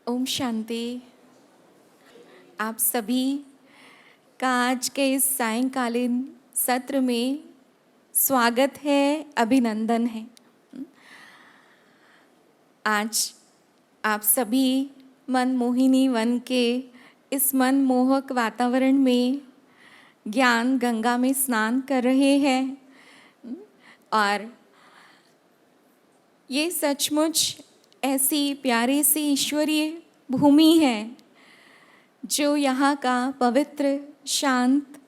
ओम शांति। आप सभी का आज के इस सायंकालीन सत्र में स्वागत है, अभिनंदन है। आज आप सभी मनमोहिनी वन के इस मनमोहक वातावरण में ज्ञान गंगा में स्नान कर रहे हैं और ये सचमुच ऐसी प्यारी सी ईश्वरीय भूमि है जो यहाँ का पवित्र, शांत,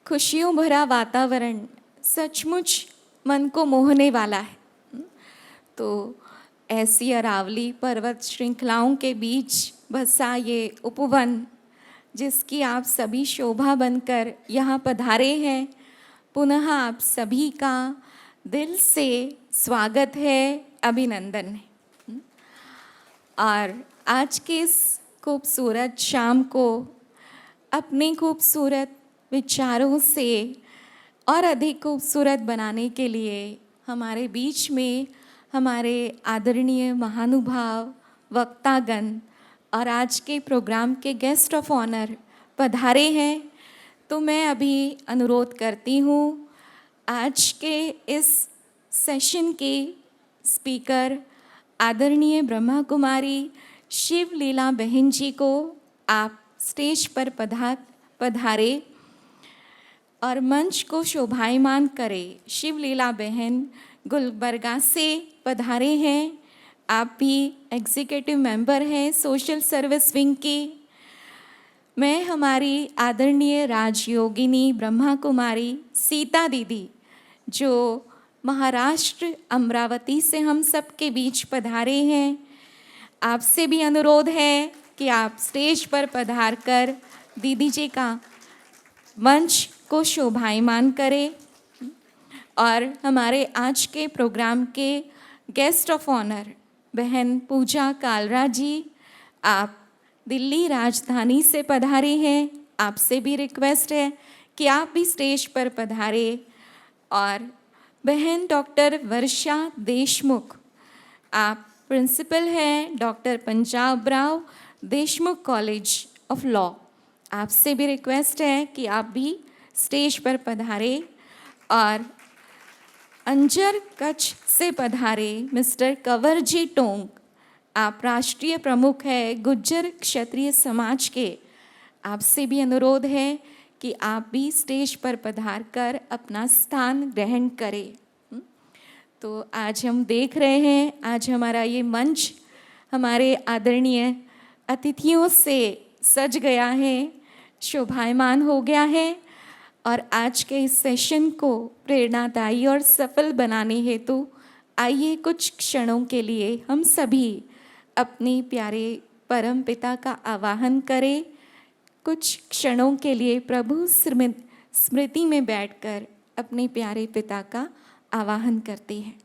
खुशियों भरा वातावरण सचमुच मन को मोहने वाला है। तो ऐसी अरावली पर्वत श्रृंखलाओं के बीच बसा ये उपवन, जिसकी आप सभी शोभा बनकर यहाँ पधारे हैं, पुनः आप सभी का दिल से स्वागत है, अभिनंदन है। और आज के इस खूबसूरत शाम को अपने खूबसूरत विचारों से और अधिक खूबसूरत बनाने के लिए हमारे बीच में हमारे आदरणीय महानुभाव वक्तागण और आज के प्रोग्राम के गेस्ट ऑफ ऑनर पधारे हैं। तो मैं अभी अनुरोध करती हूँ आज के इस सेशन के स्पीकर आदरणीय ब्रह्मा कुमारी शिव लीला बहन जी को आप स्टेज पर पधारे और मंच को शोभायमान करें। शिव लीला बहन गुलबर्गा से पधारे हैं। आप भी एग्जीक्यूटिव मेंबर हैं सोशल सर्विस विंग की। मैं हमारी आदरणीय राजयोगिनी ब्रह्मा कुमारी सीता दीदी जो महाराष्ट्र अमरावती से हम सबके बीच पधारे हैं, आपसे भी अनुरोध है कि आप स्टेज पर पधार कर दीदी जी का मंच को शोभायमान करें। और हमारे आज के प्रोग्राम के गेस्ट ऑफ ऑनर बहन पूजा कालरा जी, आप दिल्ली राजधानी से पधारे हैं। आपसे भी रिक्वेस्ट है कि आप भी स्टेज पर पधारे। और बहन डॉक्टर वर्षा देशमुख, आप प्रिंसिपल हैं doctor Punjab Rao Deshmukh college of law, आपसे भी रिक्वेस्ट है कि आप भी स्टेज पर पधारे। और अंजर कच्छ से पधारे मिस्टर कंवरजी टोंग, आप राष्ट्रीय प्रमुख हैं गुज्जर क्षत्रिय समाज के, आपसे भी अनुरोध है कि आप भी स्टेज पर पधार कर अपना स्थान ग्रहण करें। तो आज हम देख रहे हैं, आज हमारा ये मंच हमारे आदरणीय अतिथियों से सज गया है, शोभायमान हो गया है। और आज के इस सेशन को प्रेरणादायी और सफल बनाने हेतु आइए कुछ क्षणों के लिए हम सभी अपने प्यारे परम पिता का आवाहन करें। कुछ क्षणों के लिए प्रभु स्मृति में बैठकर अपने प्यारे पिता का आवाहन करते हैं।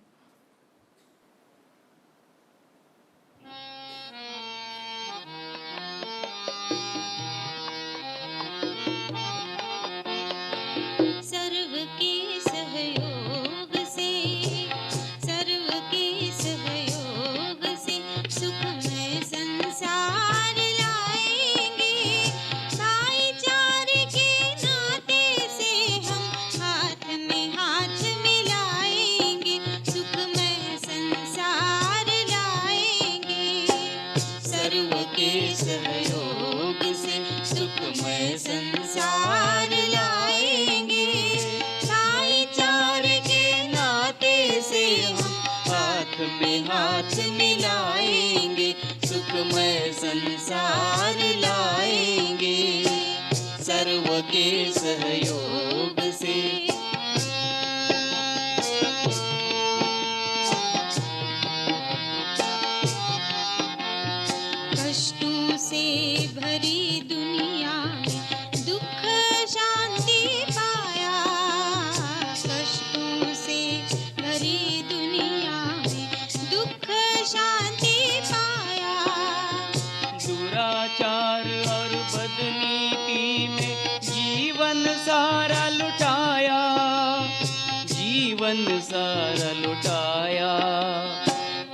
हाथ मिलाएंगे, सुखमय संसार लाएंगे, सर्व के सहयोग से। कष्टों से भरी दुनिया में दुख शांति पाया, कष्टों से भरी दुनिया में दुख शांति पाया। दुराचार और बदनीति में जीवन सारा लुटाया, जीवन सारा लुटाया।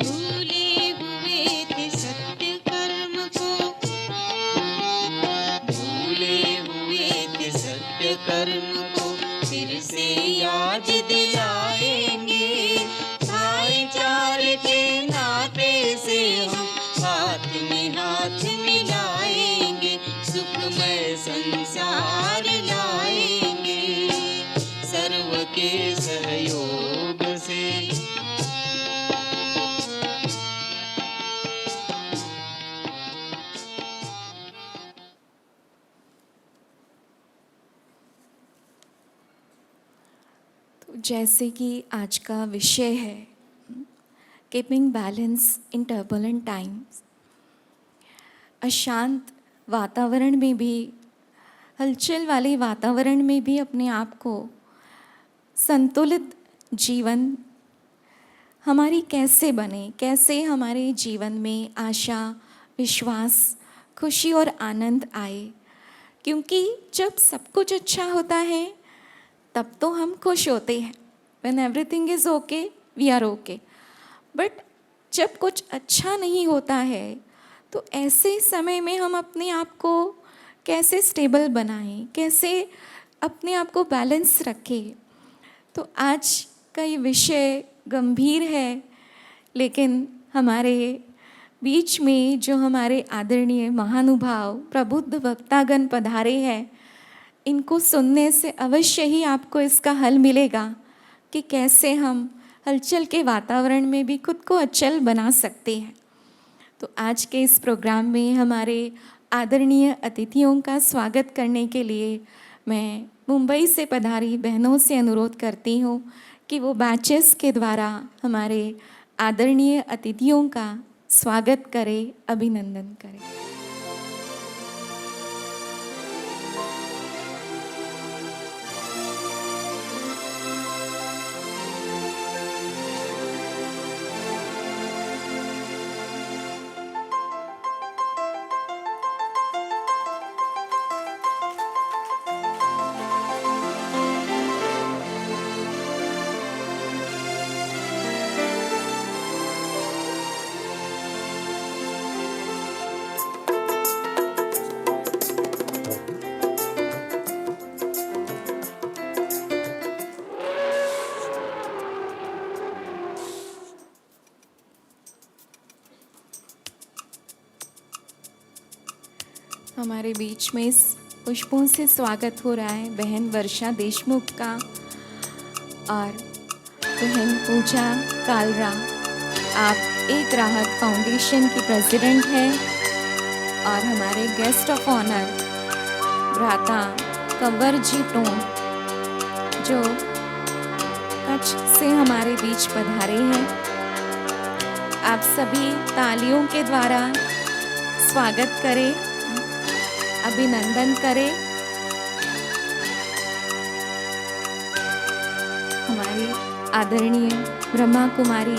भूले हुए थे सत्य कर्म को, भूले हुए थे सत्य कर्म को फिर से याद दिलाएंगे। भाईचारे के नाते से हम हाथ में हाथ मिलाएंगे, सुखमय संसार लाएंगे सर्व के सहयोग से। तो जैसे कि आज का विषय है keeping balance in turbulent times, अशांत वातावरण में भी, हलचल वाले वातावरण में भी अपने आप को संतुलित जीवन हमारी कैसे बने, कैसे हमारे जीवन में आशा, विश्वास, खुशी और आनंद आए। क्योंकि जब सब कुछ अच्छा होता है तब तो हम खुश होते हैं। When everything is okay, we are okay. But जब कुछ अच्छा नहीं होता है तो ऐसे समय में हम अपने आप को कैसे स्टेबल बनाएं, कैसे अपने आप को बैलेंस रखें। तो आज का ये विषय गंभीर है, लेकिन हमारे बीच में जो हमारे आदरणीय महानुभाव प्रबुद्ध वक्तागण पधारे हैं, इनको सुनने से अवश्य ही आपको इसका हल मिलेगा कि कैसे हम हलचल के वातावरण में भी खुद को अचल बना सकते हैं। तो आज के इस प्रोग्राम में हमारे आदरणीय अतिथियों का स्वागत करने के लिए मैं मुंबई से पधारी बहनों से अनुरोध करती हूँ कि वो बैचेस के द्वारा हमारे आदरणीय अतिथियों का स्वागत करें, अभिनंदन करें। हमारे बीच में इस पुष्पों से स्वागत हो रहा है बहन वर्षा देशमुख का और बहन पूजा कालरा। आप एक राहत फाउंडेशन की प्रेसिडेंट हैं और हमारे गेस्ट ऑफ ऑनर भ्राता कंवर जी टोन जो कच्छ से हमारे बीच पधारे हैं। आप सभी तालियों के द्वारा स्वागत करें, अभिनंदन करें। हमारी आदरणीय ब्रह्मा कुमारी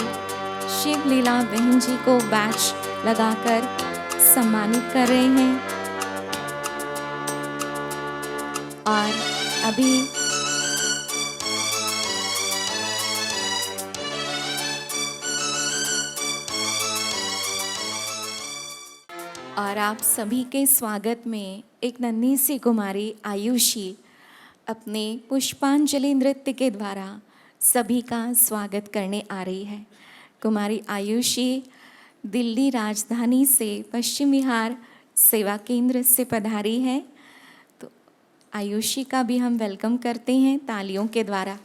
शिव लीला बहन जी को बैच लगाकर सम्मानित कर रहे हैं और अभी और आप सभी के स्वागत में एक नन्ही सी कुमारी आयुषी अपने पुष्पांजलि नृत्य के द्वारा सभी का स्वागत करने आ रही है। कुमारी आयुषी दिल्ली राजधानी से पश्चिम बिहार सेवा केंद्र से पधारी है। तो आयुषी का भी हम वेलकम करते हैं तालियों के द्वारा।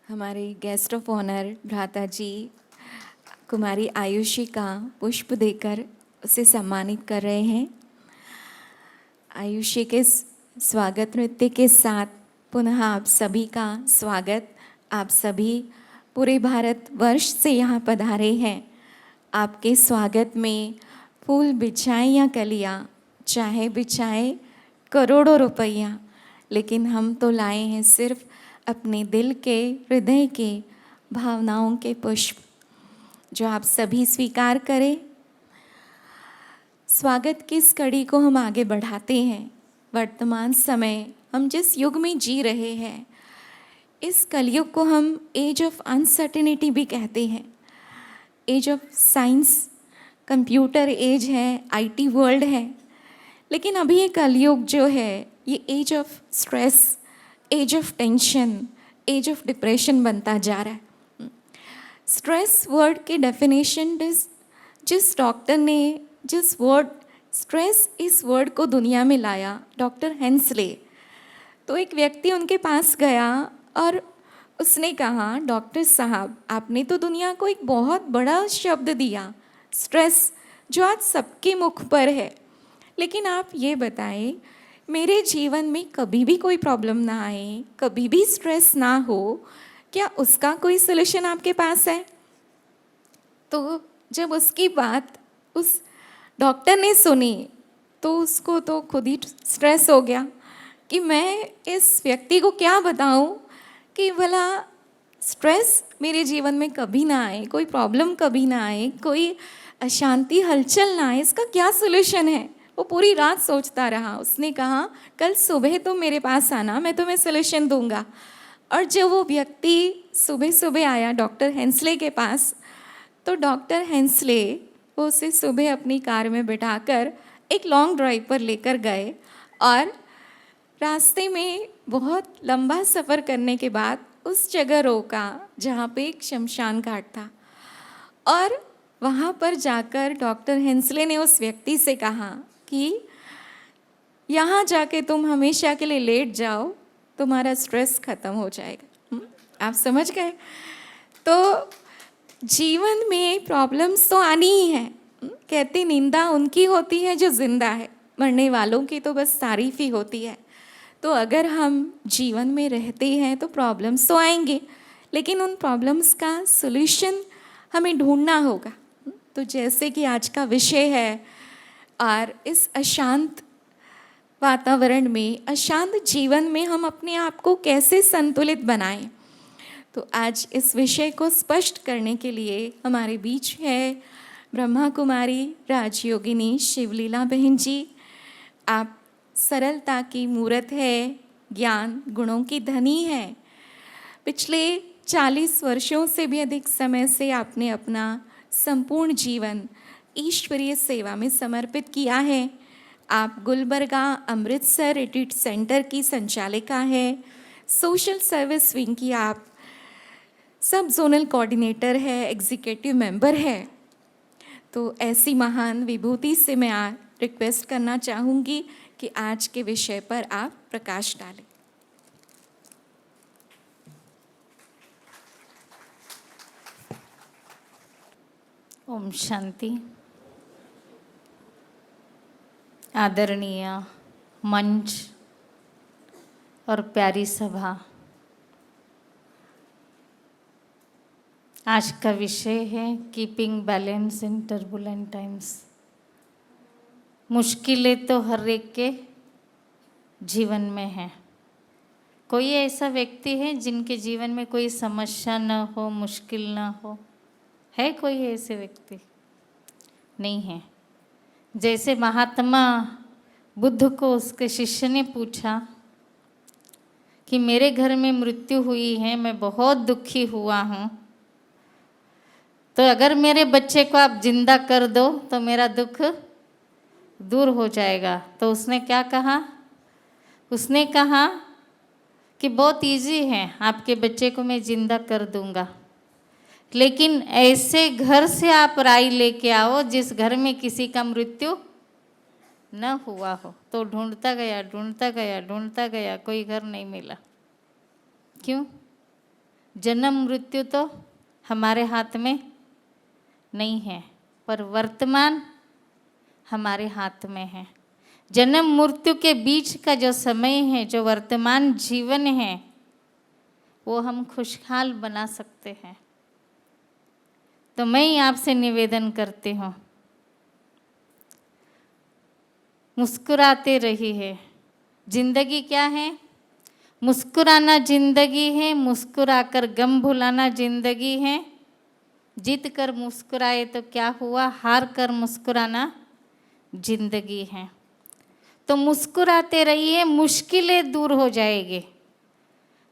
हमारे गेस्ट ऑफ ऑनर भ्राता जी कुमारी आयुषी का पुष्प देकर उसे सम्मानित कर रहे हैं। आयुषी के स्वागत नृत्य के साथ पुनः आप सभी का स्वागत। आप सभी पूरे भारतवर्ष से यहाँ पधारे हैं। आपके स्वागत में फूल बिछाए या कलियाँ, चाहे बिछाए करोड़ों रुपया, लेकिन हम तो लाए हैं सिर्फ अपने दिल के, हृदय के, भावनाओं के पुष्प, जो आप सभी स्वीकार करें। स्वागत की इस कड़ी को हम आगे बढ़ाते हैं। वर्तमान समय हम जिस युग में जी रहे हैं, इस कलयुग को हम एज ऑफ अनसर्टेनिटी भी कहते हैं। Age of science, computer age है, आईटी वर्ल्ड है, लेकिन अभी ये कलयुग जो है ये age of stress, age of tension, age of depression बनता जा रहा है। स्ट्रेस वर्ड की डेफिनेशन जिस डॉक्टर ने जिस वर्ड स्ट्रेस इस वर्ड को दुनिया में लाया, डॉक्टर हेंसले, तो एक व्यक्ति उनके पास गया और उसने कहा, डॉक्टर साहब आपने तो दुनिया को एक बहुत बड़ा शब्द दिया स्ट्रेस, जो आज सबके मुख पर है, लेकिन आप ये बताएं मेरे जीवन में कभी भी कोई प्रॉब्लम ना आए, कभी भी स्ट्रेस ना हो, क्या उसका कोई सलूशन आपके पास है? तो जब उसकी बात उस डॉक्टर ने सुनी तो उसको तो खुद ही स्ट्रेस हो गया कि मैं इस व्यक्ति को क्या बताऊं कि भला स्ट्रेस मेरे जीवन में कभी ना आए, कोई प्रॉब्लम कभी ना आए, कोई अशांति हलचल ना आए, इसका क्या सलूशन है। वो पूरी रात सोचता रहा। उसने कहा कल सुबह तुम मेरे पास आना, मैं तुम्हें सलूशन दूंगा। और जब वो व्यक्ति सुबह सुबह आया डॉक्टर हेंसले के पास, तो डॉक्टर हेंसले वो उसे सुबह अपनी कार में बिठाकर एक लॉन्ग ड्राइव पर लेकर गए और रास्ते में बहुत लंबा सफ़र करने के बाद उस जगह रोका जहाँ पे एक शमशान घाट था। और वहाँ पर जाकर डॉक्टर हेंसले ने उस व्यक्ति से कहा कि यहाँ जाके तुम हमेशा के लिए लेट जाओ, तुम्हारा स्ट्रेस ख़त्म हो जाएगा। आप समझ गए? तो जीवन में प्रॉब्लम्स तो आनी ही है। कहते निंदा उनकी होती है जो जिंदा है, मरने वालों की तो बस तारीफ ही होती है। तो अगर हम जीवन में रहते हैं तो प्रॉब्लम्स तो आएंगे, लेकिन उन प्रॉब्लम्स का सॉल्यूशन हमें ढूंढना होगा। तो जैसे कि आज का विषय है, और इस अशांत वातावरण में, अशांत जीवन में हम अपने आप को कैसे संतुलित बनाएं, तो आज इस विषय को स्पष्ट करने के लिए हमारे बीच है ब्रह्मा कुमारी राजयोगिनी शिवलीला बहन जी। आप सरलता की मूरत है, ज्ञान गुणों की धनी है। पिछले 40 वर्षों से भी अधिक समय से आपने अपना संपूर्ण जीवन ईश्वरीय सेवा में समर्पित किया है। आप गुलबर्गा अमृतसर रिट्रीट सेंटर की संचालिका है, सोशल सर्विस विंग की आप सब जोनल कोऑर्डिनेटर है, एग्जीक्यूटिव मेंबर है। तो ऐसी महान विभूति से मैं आज रिक्वेस्ट करना चाहूँगी कि आज के विषय पर आप प्रकाश डालें। ओम शांति। आदरणीय मंच और प्यारी सभा, आज का विषय है keeping balance in turbulent times. मुश्किलें तो हर एक के जीवन में हैं। कोई ऐसा व्यक्ति है जिनके जीवन में कोई समस्या न हो, मुश्किल न हो? है कोई ऐसे व्यक्ति? नहीं है। जैसे महात्मा बुद्ध को उसके शिष्य ने पूछा कि मेरे घर में मृत्यु हुई है, मैं बहुत दुखी हुआ हूँ, तो अगर मेरे बच्चे को आप जिंदा कर दो तो मेरा दुख दूर हो जाएगा। तो उसने क्या कहा? उसने कहा कि बहुत इजी है, आपके बच्चे को मैं जिंदा कर दूंगा, लेकिन ऐसे घर से आप राई लेके आओ जिस घर में किसी का मृत्यु न हुआ हो। तो ढूंढता गया ढूंढता गया ढूंढता गया, कोई घर नहीं मिला। क्यों? जन्म मृत्यु तो हमारे हाथ में नहीं है, पर वर्तमान हमारे हाथ में है। जन्म मृत्यु के बीच का जो समय है, जो वर्तमान जीवन है, वो हम खुशहाल बना सकते हैं। तो मैं आपसे निवेदन करती हूँ, मुस्कुराते रहिए। जिंदगी क्या है? मुस्कुराना जिंदगी है, मुस्कुराकर गम भुलाना जिंदगी है। जीत कर मुस्कुराए तो क्या हुआ, हार कर मुस्कुराना जिंदगी है। तो मुस्कुराते रहिए, मुश्किलें दूर हो जाएगी।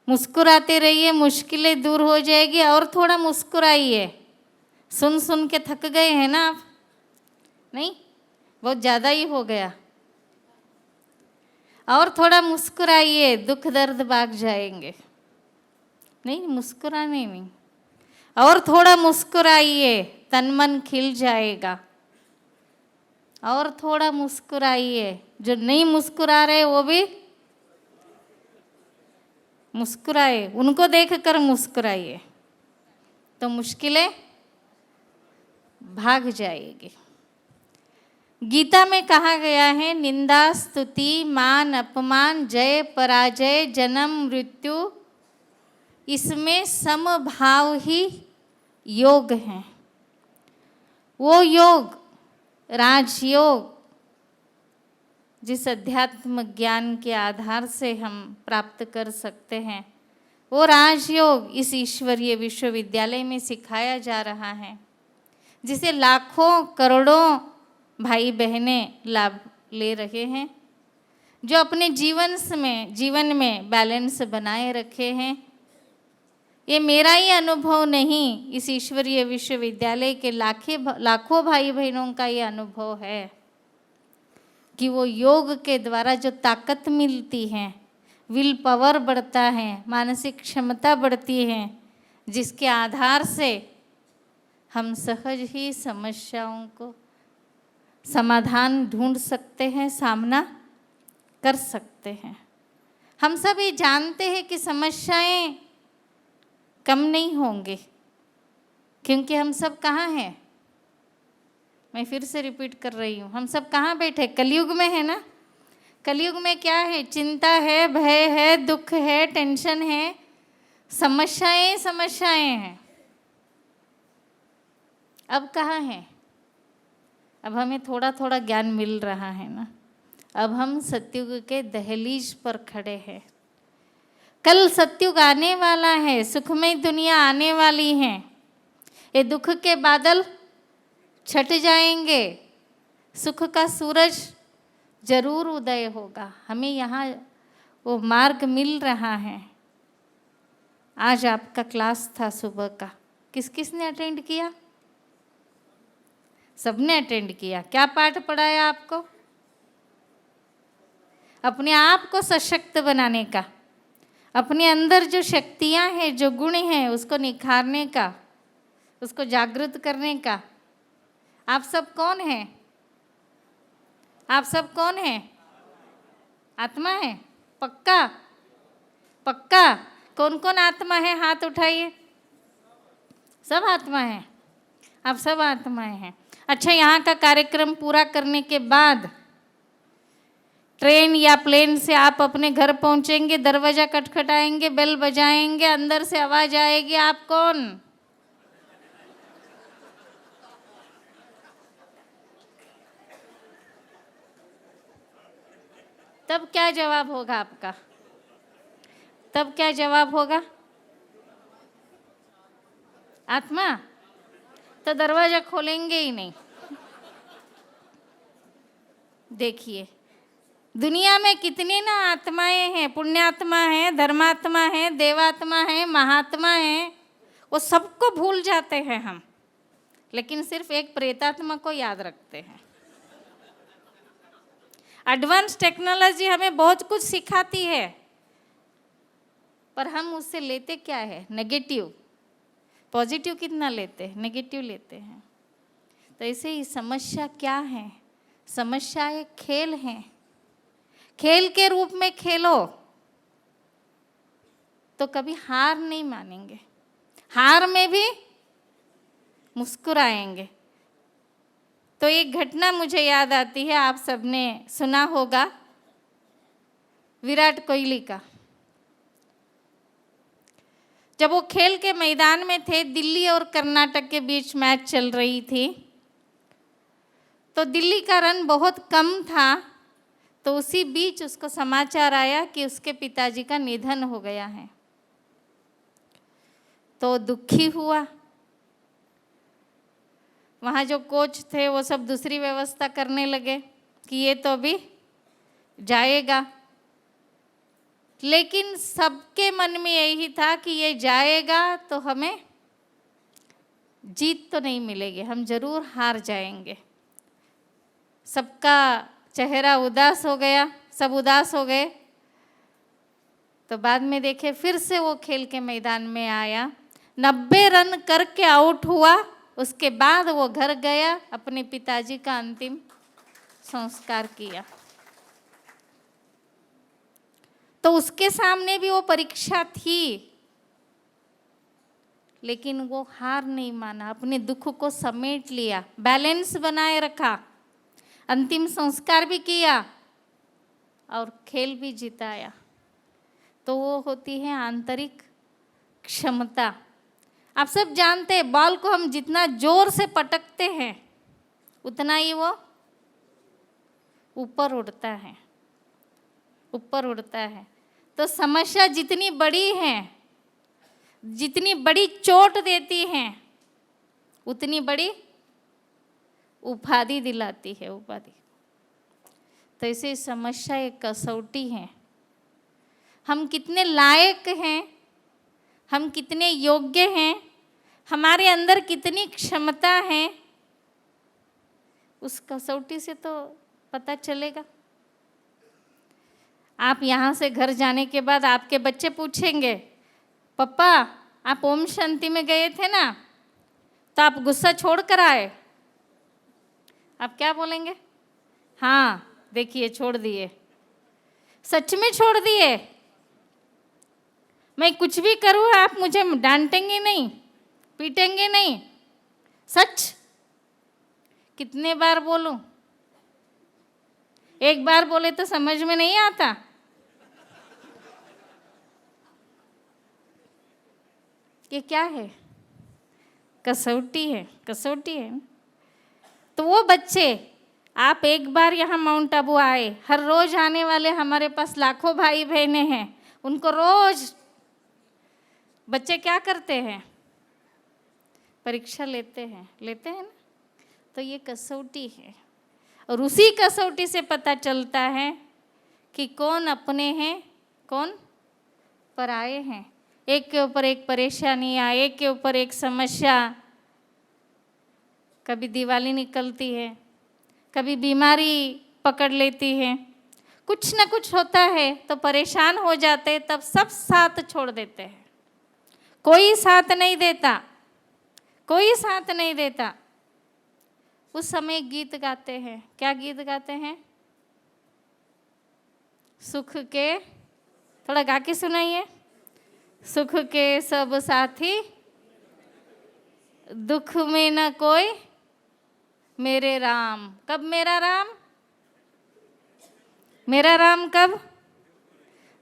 मुस्कुराते रहिए, मुश्किलें दूर हो जाएगी। और थोड़ा मुस्कुराइए। सुन सुन के थक गए हैं ना आप? नहीं, बहुत ज़्यादा ही हो गया। और थोड़ा मुस्कुराइए, दुख दर्द भाग जाएंगे। नहीं, मुस्कुराने नहीं, और थोड़ा मुस्कुराइए, तन मन खिल जाएगा। और थोड़ा मुस्कुराइए, जो नहीं मुस्कुरा रहे वो भी मुस्कुराए, उनको देखकर मुस्कुराइए, तो मुश्किलें भाग जाएगी। गीता में कहा गया है, निंदा स्तुति मान अपमान जय पराजय जन्म मृत्यु, इसमें समभाव ही योग है। वो योग, राजयोग, जिस अध्यात्म ज्ञान के आधार से हम प्राप्त कर सकते हैं, वो राजयोग इस ईश्वरीय विश्वविद्यालय में सिखाया जा रहा है, जिसे लाखों करोड़ों भाई बहनें लाभ ले रहे हैं, जो अपने जीवन में बैलेंस बनाए रखे हैं। ये मेरा ही अनुभव नहीं, इस ईश्वरीय विश्वविद्यालय के लाखों भाई बहनों का ये अनुभव है। कि वो योग के द्वारा जो ताकत मिलती है, विल पावर बढ़ता है, मानसिक क्षमता बढ़ती है, जिसके आधार से हम सहज ही समस्याओं को समाधान ढूंढ सकते हैं, सामना कर सकते हैं। हम सब ये जानते हैं कि समस्याएं कम नहीं होंगी, क्योंकि हम सब कहाँ हैं? मैं फिर से रिपीट कर रही हूँ, हम सब कहाँ बैठे? कलयुग में है ना। कलयुग में क्या है? चिंता है, भय है, दुख है, टेंशन है, समस्याएं समस्याएं हैं। अब कहाँ हैं? अब हमें थोड़ा थोड़ा ज्ञान मिल रहा है ना। अब हम सतयुग के दहलीज पर खड़े हैं। कल सतयुग आने वाला है, सुखमय दुनिया आने वाली है। ये दुख के बादल छट जाएंगे, सुख का सूरज जरूर उदय होगा। हमें यहाँ वो मार्ग मिल रहा है। आज आपका क्लास था सुबह का, किस किस ने अटेंड किया? सबने अटेंड किया। क्या पाठ पढ़ाया आपको? अपने आप को सशक्त बनाने का, अपने अंदर जो शक्तियां हैं, जो गुण हैं, उसको निखारने का, उसको जागृत करने का। आप सब कौन हैं? आप सब कौन हैं? आत्मा है? पक्का? पक्का? कौन कौन आत्मा है? हाथ उठाइए। सब आत्मा है। आप सब आत्माएं हैं। अच्छा, यहाँ का कार्यक्रम पूरा करने के बाद ट्रेन या प्लेन से आप अपने घर पहुंचेंगे, दरवाजा खटखटाएंगे, बेल बजाएंगे, अंदर से आवाज आएगी, आप कौन? तब क्या जवाब होगा आपका? तब क्या जवाब होगा? आत्मा? तो दरवाजा खोलेंगे ही नहीं। देखिए, दुनिया में कितनी ना आत्माएं हैं, पुण्यात्मा है, धर्मात्मा है, देवात्मा है, महात्मा है। वो सबको भूल जाते हैं हम, लेकिन सिर्फ एक प्रेतात्मा को याद रखते हैं। एडवांस टेक्नोलॉजी हमें बहुत कुछ सिखाती है, पर हम उससे लेते क्या है? नेगेटिव। पॉजिटिव कितना लेते हैं? नेगेटिव लेते हैं। तो ऐसे ही समस्या क्या है? समस्या एक खेल है। खेल के रूप में खेलो तो कभी हार नहीं मानेंगे, हार में भी मुस्कुराएंगे। तो एक घटना मुझे याद आती है, आप सबने सुना होगा, विराट कोहली का। जब वो खेल के मैदान में थे, दिल्ली और कर्नाटक के बीच मैच चल रही थी, तो दिल्ली का रन बहुत कम था। तो उसी बीच उसको समाचार आया कि उसके पिताजी का निधन हो गया है। तो दुखी हुआ। वहाँ जो कोच थे वो सब दूसरी व्यवस्था करने लगे कि ये तो अभी जाएगा, लेकिन सबके मन में यही था कि ये जाएगा तो हमें जीत तो नहीं मिलेगी, हम जरूर हार जाएंगे। सबका चेहरा उदास हो गया, सब उदास हो गए। तो बाद में देखे, फिर से वो खेल के मैदान में आया, 90 रन करके आउट हुआ। उसके बाद वो घर गया, अपने पिताजी का अंतिम संस्कार किया। तो उसके सामने भी वो परीक्षा थी, लेकिन वो हार नहीं माना, अपने दुख को समेट लिया, बैलेंस बनाए रखा, अंतिम संस्कार भी किया और खेल भी जिताया। तो वो होती है आंतरिक क्षमता। आप सब जानते हैं, बॉल को हम जितना जोर से पटकते हैं उतना ही वो ऊपर उड़ता है, ऊपर उड़ता है। तो समस्या जितनी बड़ी है, जितनी बड़ी चोट देती है, उतनी बड़ी उपाधि दिलाती है, उपाधि। तो ऐसे समस्या एक कसौटी है। हम कितने लायक हैं, हम कितने योग्य हैं, हमारे अंदर कितनी क्षमता है, उस कसौटी से तो पता चलेगा। आप यहाँ से घर जाने के बाद आपके बच्चे पूछेंगे, पापा आप ओम शांति में गए थे ना, तो आप गुस्सा छोड़ कर आए? आप क्या बोलेंगे? हाँ देखिए छोड़ दिए। सच में छोड़ दिए? मैं कुछ भी करूँ आप मुझे डांटेंगे नहीं, पीटेंगे नहीं? सच? कितने बार बोलूं? एक बार बोले तो समझ में नहीं आता। ये क्या है? कसौटी है, कसौटी है। तो वो बच्चे, आप एक बार यहाँ माउंट आबू आए, हर रोज आने वाले हमारे पास लाखों भाई बहनें हैं, उनको रोज बच्चे क्या करते हैं? परीक्षा लेते हैं ना। तो ये कसौटी है, और उसी कसौटी से पता चलता है कि कौन अपने हैं, कौन पराए हैं। एक के ऊपर एक परेशानी या एक के ऊपर एक समस्या, कभी दिवाली निकलती है, कभी बीमारी पकड़ लेती है, कुछ ना कुछ होता है तो परेशान हो जाते, तब सब साथ छोड़ देते हैं। कोई साथ नहीं देता, कोई साथ नहीं देता। उस समय गीत गाते हैं। क्या गीत गाते हैं? सुख के, थोड़ा गा के सुनाइए। सुख के सब साथी, दुख में न कोई मेरे राम। कब मेरा राम? मेरा राम कब?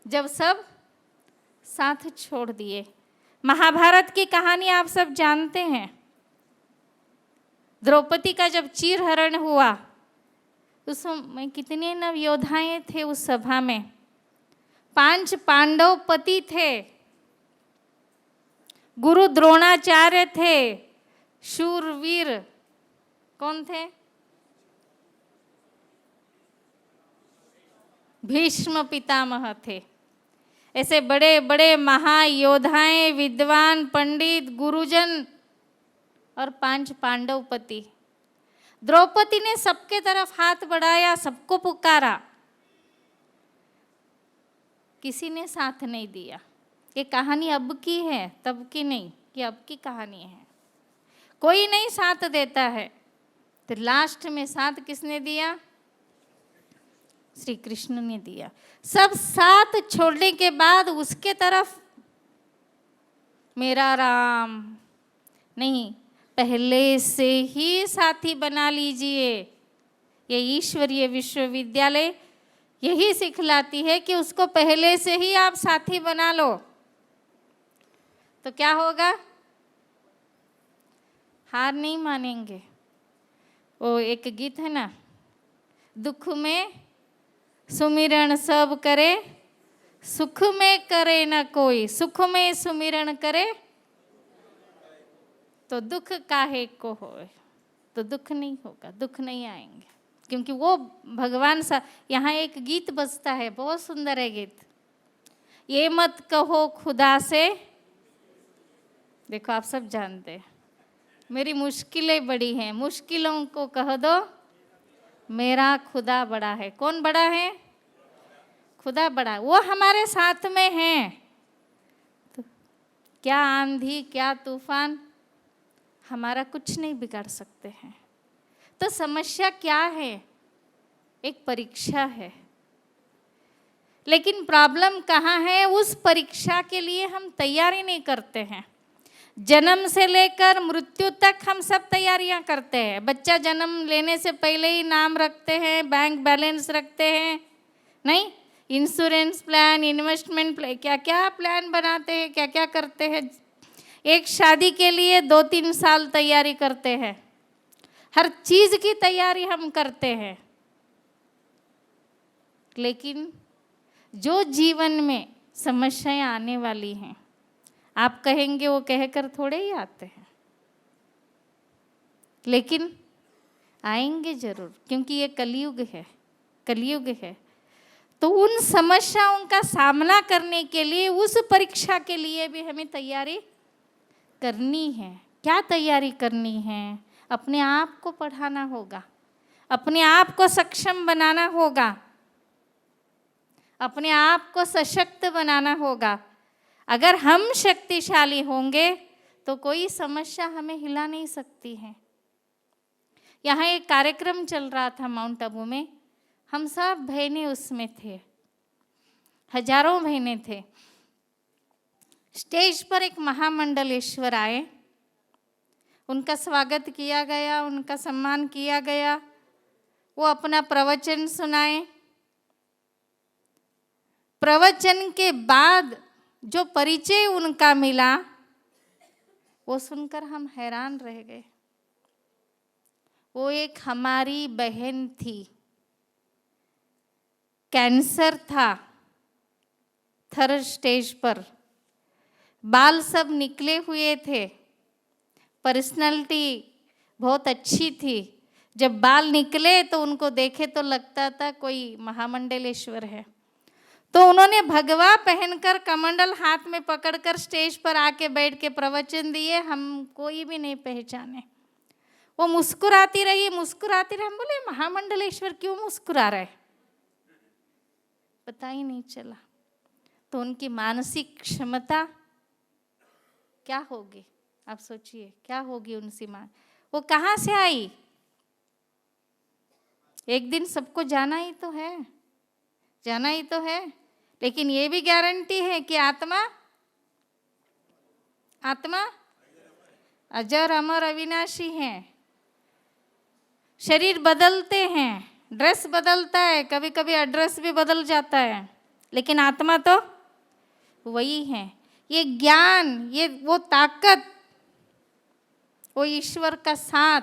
जब सब साथ छोड़ दिए। महाभारत की कहानी आप सब जानते हैं। द्रौपदी का जब चीरहरण हुआ, उस समय कितने नवयोद्धाएं थे उस सभा में। 5 पांडव पति थे, गुरु द्रोणाचार्य थे, शूरवीर कौन थे? भीष्म पितामह थे। ऐसे बड़े बड़े महायोद्धाएं, विद्वान, पंडित, गुरुजन और 5 पांडव पति। द्रौपदी ने सबके तरफ हाथ बढ़ाया, सबको पुकारा, किसी ने साथ नहीं दिया। ये कहानी अब की है, तब की नहीं, ये अब की कहानी है। कोई नहीं साथ देता है। तो लास्ट में साथ किसने दिया? श्री कृष्ण ने दिया। सब साथ छोड़ने के बाद उसके तरफ मेरा राम नहीं, पहले से ही साथी बना लीजिए। ये ईश्वरीय विश्वविद्यालय यही सिखलाती है कि उसको पहले से ही आप साथी बना लो, तो क्या होगा? हार नहीं मानेंगे। वो एक गीत है ना, दुख में सुमिरन सब करे, सुख में करे न कोई, सुख में सुमिरन करे तो दुख काहे को होए। तो दुख नहीं होगा, दुख नहीं आएंगे, क्योंकि वो भगवान सा। यहाँ एक गीत बजता है, बहुत सुंदर है गीत। ये मत कहो खुदा से, देखो आप सब जानते हैं, मेरी मुश्किलें बड़ी हैं, मुश्किलों को कह दो मेरा खुदा बड़ा है। कौन बड़ा है? खुदा बड़ा है, वो हमारे साथ में है। तो क्या आंधी, क्या तूफान हमारा कुछ नहीं बिगाड़ सकते हैं। तो समस्या क्या है? एक परीक्षा है। लेकिन प्रॉब्लम कहाँ है? उस परीक्षा के लिए हम तैयारी नहीं करते हैं। जन्म से लेकर मृत्यु तक हम सब तैयारियां करते हैं। बच्चा जन्म लेने से पहले ही नाम रखते हैं, बैंक बैलेंस रखते हैं, नहीं, इंश्योरेंस प्लान, इन्वेस्टमेंट प्लान, क्या क्या प्लान बनाते हैं, क्या क्या करते हैं। एक शादी के लिए 2-3 साल तैयारी करते हैं। हर चीज की तैयारी हम करते हैं। लेकिन जो जीवन में समस्याएं आने वाली हैं, आप कहेंगे वो कहकर थोड़े ही आते हैं, लेकिन आएंगे जरूर, क्योंकि ये कलयुग है, कलयुग है। तो उन समस्याओं का सामना करने के लिए, उस परीक्षा के लिए भी हमें तैयारी करनी है। क्या तैयारी करनी है? अपने आप को पढ़ाना होगा, अपने आप को सक्षम बनाना होगा, अपने आप को सशक्त बनाना होगा। अगर हम शक्तिशाली होंगे तो कोई समस्या हमें हिला नहीं सकती है। यहाँ एक कार्यक्रम चल रहा था माउंट आबू में, हम सब बहनें उसमें थे, हजारों बहनें थे। स्टेज पर एक महामंडलेश्वर आए, उनका स्वागत किया गया, उनका सम्मान किया गया। वो अपना प्रवचन सुनाए। प्रवचन के बाद जो परिचय उनका मिला वो सुनकर हम हैरान रह गए। वो एक हमारी बहन थी, कैंसर था थर्ड स्टेज पर, बाल सब निकले हुए थे, पर्सनालिटी बहुत अच्छी थी। जब बाल निकले तो उनको देखे तो लगता था कोई महामंडलेश्वर है। तो उन्होंने भगवा पहनकर कमंडल हाथ में पकड़कर स्टेज पर आके बैठ के प्रवचन दिए। हम कोई भी नहीं पहचाने। वो मुस्कुराती रही। हम बोले महामंडलेश्वर क्यों मुस्कुरा रहे, पता ही नहीं चला। तो उनकी मानसिक क्षमता क्या होगी, आप सोचिए क्या होगी उनकी मां। वो कहाँ से आई? एक दिन सबको जाना ही तो है, लेकिन ये भी गारंटी है कि आत्मा अजर अमर अविनाशी है। शरीर बदलते हैं, ड्रेस बदलता है, कभी कभी एड्रेस भी बदल जाता है, लेकिन आत्मा तो वही है। ये ज्ञान, ये वो ताकत, वो ईश्वर का साथ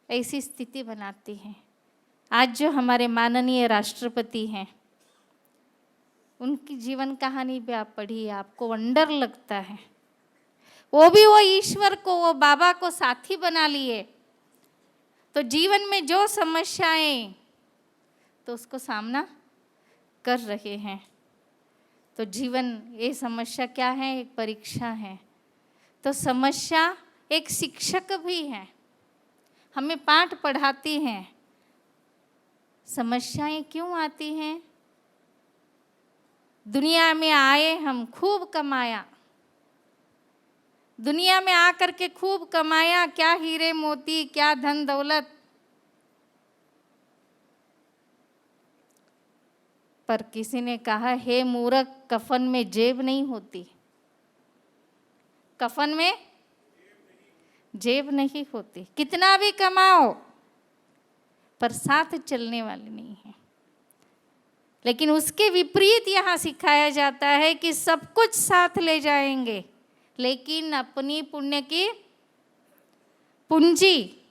ऐसी स्थिति बनाती है। आज जो हमारे माननीय राष्ट्रपति हैं, उनकी जीवन कहानी भी आप पढ़िए, आपको वंडर लगता है। वो भी वो ईश्वर को, वो बाबा को साथी बना लिए। तो जीवन में जो समस्याएं तो उसको सामना कर रहे हैं। तो जीवन, ये समस्या क्या है? एक परीक्षा है। तो समस्या एक शिक्षक भी है, हमें पाठ पढ़ाती हैं। समस्याएं क्यों आती हैं? दुनिया में आए हम, खूब कमाया, दुनिया में आकर के खूब कमाया, क्या हीरे मोती, क्या धन दौलत, पर किसी ने कहा हे मूर्ख, कफन में जेब नहीं होती, कफन में जेब नहीं होती। कितना भी कमाओ पर साथ चलने वाले नहीं है। लेकिन उसके विपरीत यहाँ सिखाया जाता है कि सब कुछ साथ ले जाएंगे, लेकिन अपनी पुण्य की पूंजी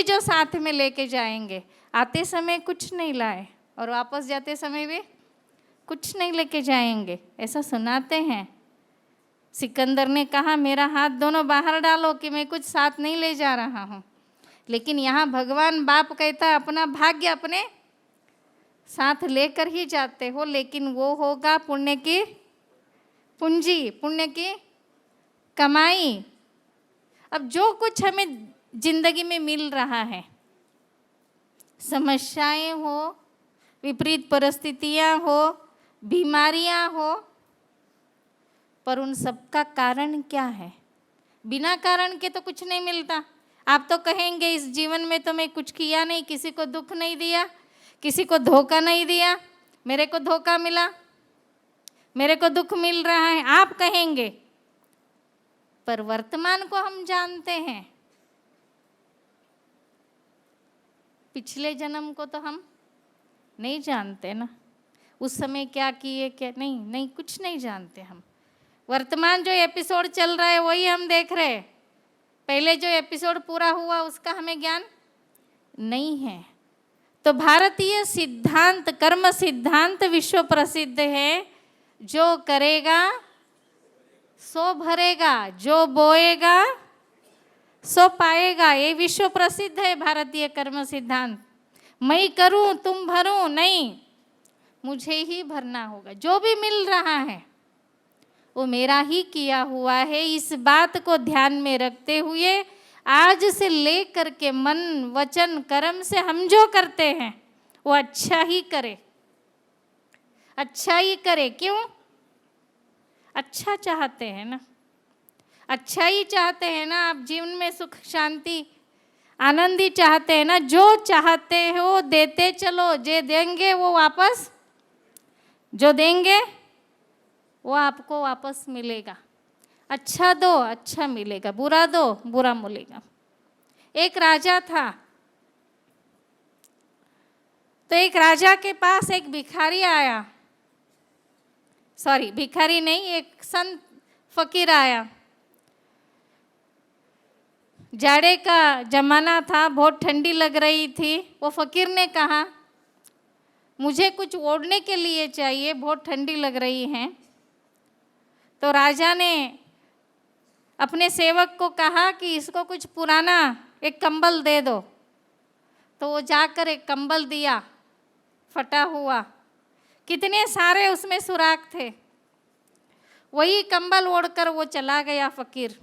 जो साथ में लेके जाएंगे। आते समय कुछ नहीं लाए और वापस जाते समय भी कुछ नहीं लेके जाएंगे, ऐसा सुनाते हैं। सिकंदर ने कहा मेरा हाथ दोनों बाहर डालो कि मैं कुछ साथ नहीं ले जा रहा हूँ। लेकिन यहाँ भगवान बाप कहता है अपना भाग्य अपने साथ लेकर ही जाते हो, लेकिन वो होगा पुण्य की पूंजी, पुण्य की कमाई। अब जो कुछ हमें जिंदगी में मिल रहा है, समस्याएं हो, विपरीत परिस्थितियां हो, बीमारियां हो, पर उन सब का कारण क्या है? बिना कारण के तो कुछ नहीं मिलता। आप तो कहेंगे इस जीवन में तो मैं कुछ किया नहीं, किसी को दुख नहीं दिया, किसी को धोखा नहीं दिया, मेरे को धोखा मिला, मेरे को दुख मिल रहा है, आप कहेंगे। पर वर्तमान को हम जानते हैं, पिछले जन्म को तो हम नहीं जानते ना। उस समय क्या किए क्या नहीं, कुछ नहीं जानते हम। वर्तमान जो एपिसोड चल रहा है वही हम देख रहे हैं। पहले जो एपिसोड पूरा हुआ उसका हमें ज्ञान नहीं है। तो भारतीय सिद्धांत, कर्म सिद्धांत विश्व प्रसिद्ध है। जो करेगा सो भरेगा, जो बोएगा सो पाएगा, ये विश्व प्रसिद्ध है भारतीय कर्म सिद्धांत। मैं करूं तुम भरो नहीं, मुझे ही भरना होगा। जो भी मिल रहा है वो मेरा ही किया हुआ है। इस बात को ध्यान में रखते हुए आज से ले करके मन वचन कर्म से हम जो करते हैं वो अच्छा ही करे, अच्छा ही करे। क्यों? अच्छा चाहते हैं ना, अच्छा ही चाहते हैं ना। आप जीवन में सुख शांति आनंद ही चाहते हैं ना। जो चाहते हो देते चलो, जे देंगे वो वापस, जो देंगे वो आपको वापस मिलेगा। अच्छा दो अच्छा मिलेगा, बुरा दो बुरा मिलेगा। एक राजा था, तो एक राजा के पास एक भिखारी आया, सॉरी भिखारी नहीं, एक संत फकीर आया। जाड़े का जमाना था, बहुत ठंडी लग रही थी। वो फकीर ने कहा मुझे कुछ ओढ़ने के लिए चाहिए, बहुत ठंडी लग रही है। तो राजा ने अपने सेवक को कहा कि इसको कुछ पुराना एक कंबल दे दो। तो वो जाकर एक कंबल दिया, फटा हुआ, कितने सारे उसमें सुराख थे। वही कंबल ओढ़कर वो चला गया फकीर।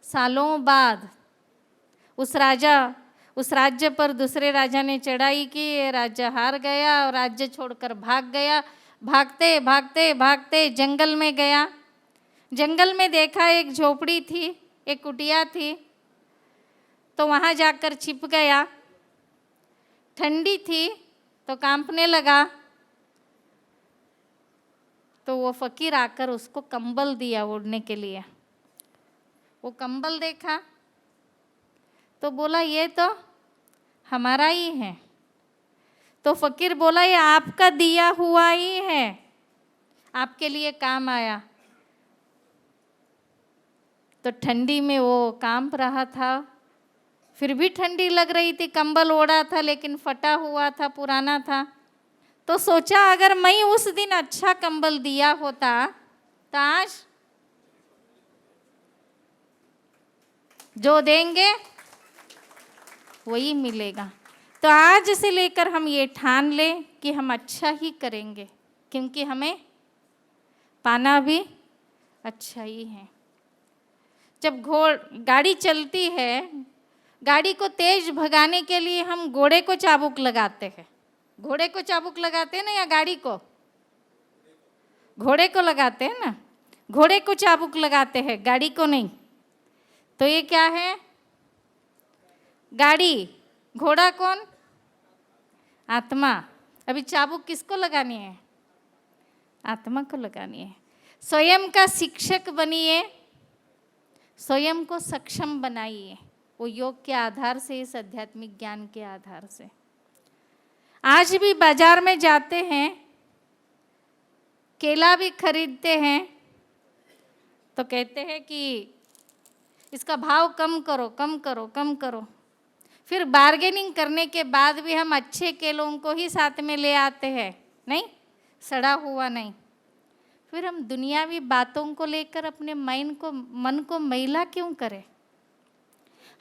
सालों बाद उस राज्य पर दूसरे राजा ने चढ़ाई की। ये राज्य हार गया और राज्य छोड़कर भाग गया। भागते भागते भागते जंगल में गया। जंगल में देखा एक झोपड़ी थी, एक कुटिया थी, तो वहाँ जाकर छिप गया। ठंडी थी तो कांपने लगा। तो वो फकीर आकर उसको कंबल दिया ओढ़ने के लिए। वो कंबल देखा तो बोला ये तो हमारा ही है। तो फकीर बोला ये आपका दिया हुआ ही है, आपके लिए काम आया। तो ठंडी में वो कांप रहा था, फिर भी ठंडी लग रही थी। कंबल ओढ़ा था लेकिन फटा हुआ था, पुराना था। तो सोचा अगर मैं उस दिन अच्छा कंबल दिया होता तो आज जो देंगे वही मिलेगा। तो आज से लेकर हम ये ठान लें कि हम अच्छा ही करेंगे, क्योंकि हमें पाना भी अच्छा ही है। जब गाड़ी चलती है, गाड़ी को तेज भगाने के लिए हम घोड़े को चाबुक लगाते हैं। घोड़े को चाबुक लगाते हैं ना, या गाड़ी को? घोड़े को लगाते हैं ना, घोड़े को चाबुक लगाते हैं, गाड़ी को नहीं। तो ये क्या है? गाड़ी। घोड़ा कौन? आत्मा। अभी चाबुक किसको लगानी है? आत्मा को लगानी है। स्वयं का शिक्षक बनिए, स्वयं को सक्षम बनाइए, वो योग के आधार से, इस आध्यात्मिक ज्ञान के आधार से। आज भी बाजार में जाते हैं, केला भी खरीदते हैं, तो कहते हैं कि इसका भाव कम करो कम करो कम करो। फिर बार्गेनिंग करने के बाद भी हम अच्छे केलों को ही साथ में ले आते हैं, नहीं सड़ा हुआ नहीं। फिर हम दुनियावी बातों को लेकर अपने मन को मैला क्यों करें?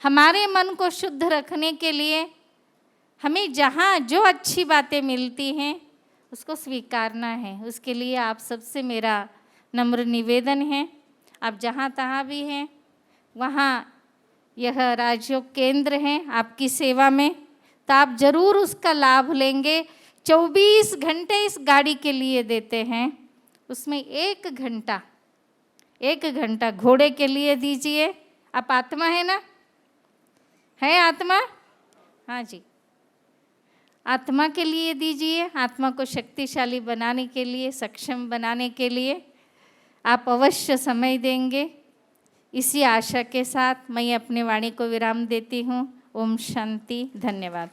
हमारे मन को शुद्ध रखने के लिए हमें जहाँ जो अच्छी बातें मिलती हैं उसको स्वीकारना है। उसके लिए आप सबसे मेरा नम्र निवेदन है, आप जहाँ तहाँ भी हैं, वहाँ यह राजयोग केंद्र हैं आपकी सेवा में, तो आप ज़रूर उसका लाभ लेंगे। 24 घंटे इस गाड़ी के लिए देते हैं, उसमें 1 घंटा घोड़े के लिए दीजिए। आप आत्मा है ना? है आत्मा? हाँ जी, आत्मा के लिए दीजिए। आत्मा को शक्तिशाली बनाने के लिए, सक्षम बनाने के लिए आप अवश्य समय देंगे। इसी आशा के साथ मैं अपनी वाणी को विराम देती हूँ। ओम शांति। धन्यवाद।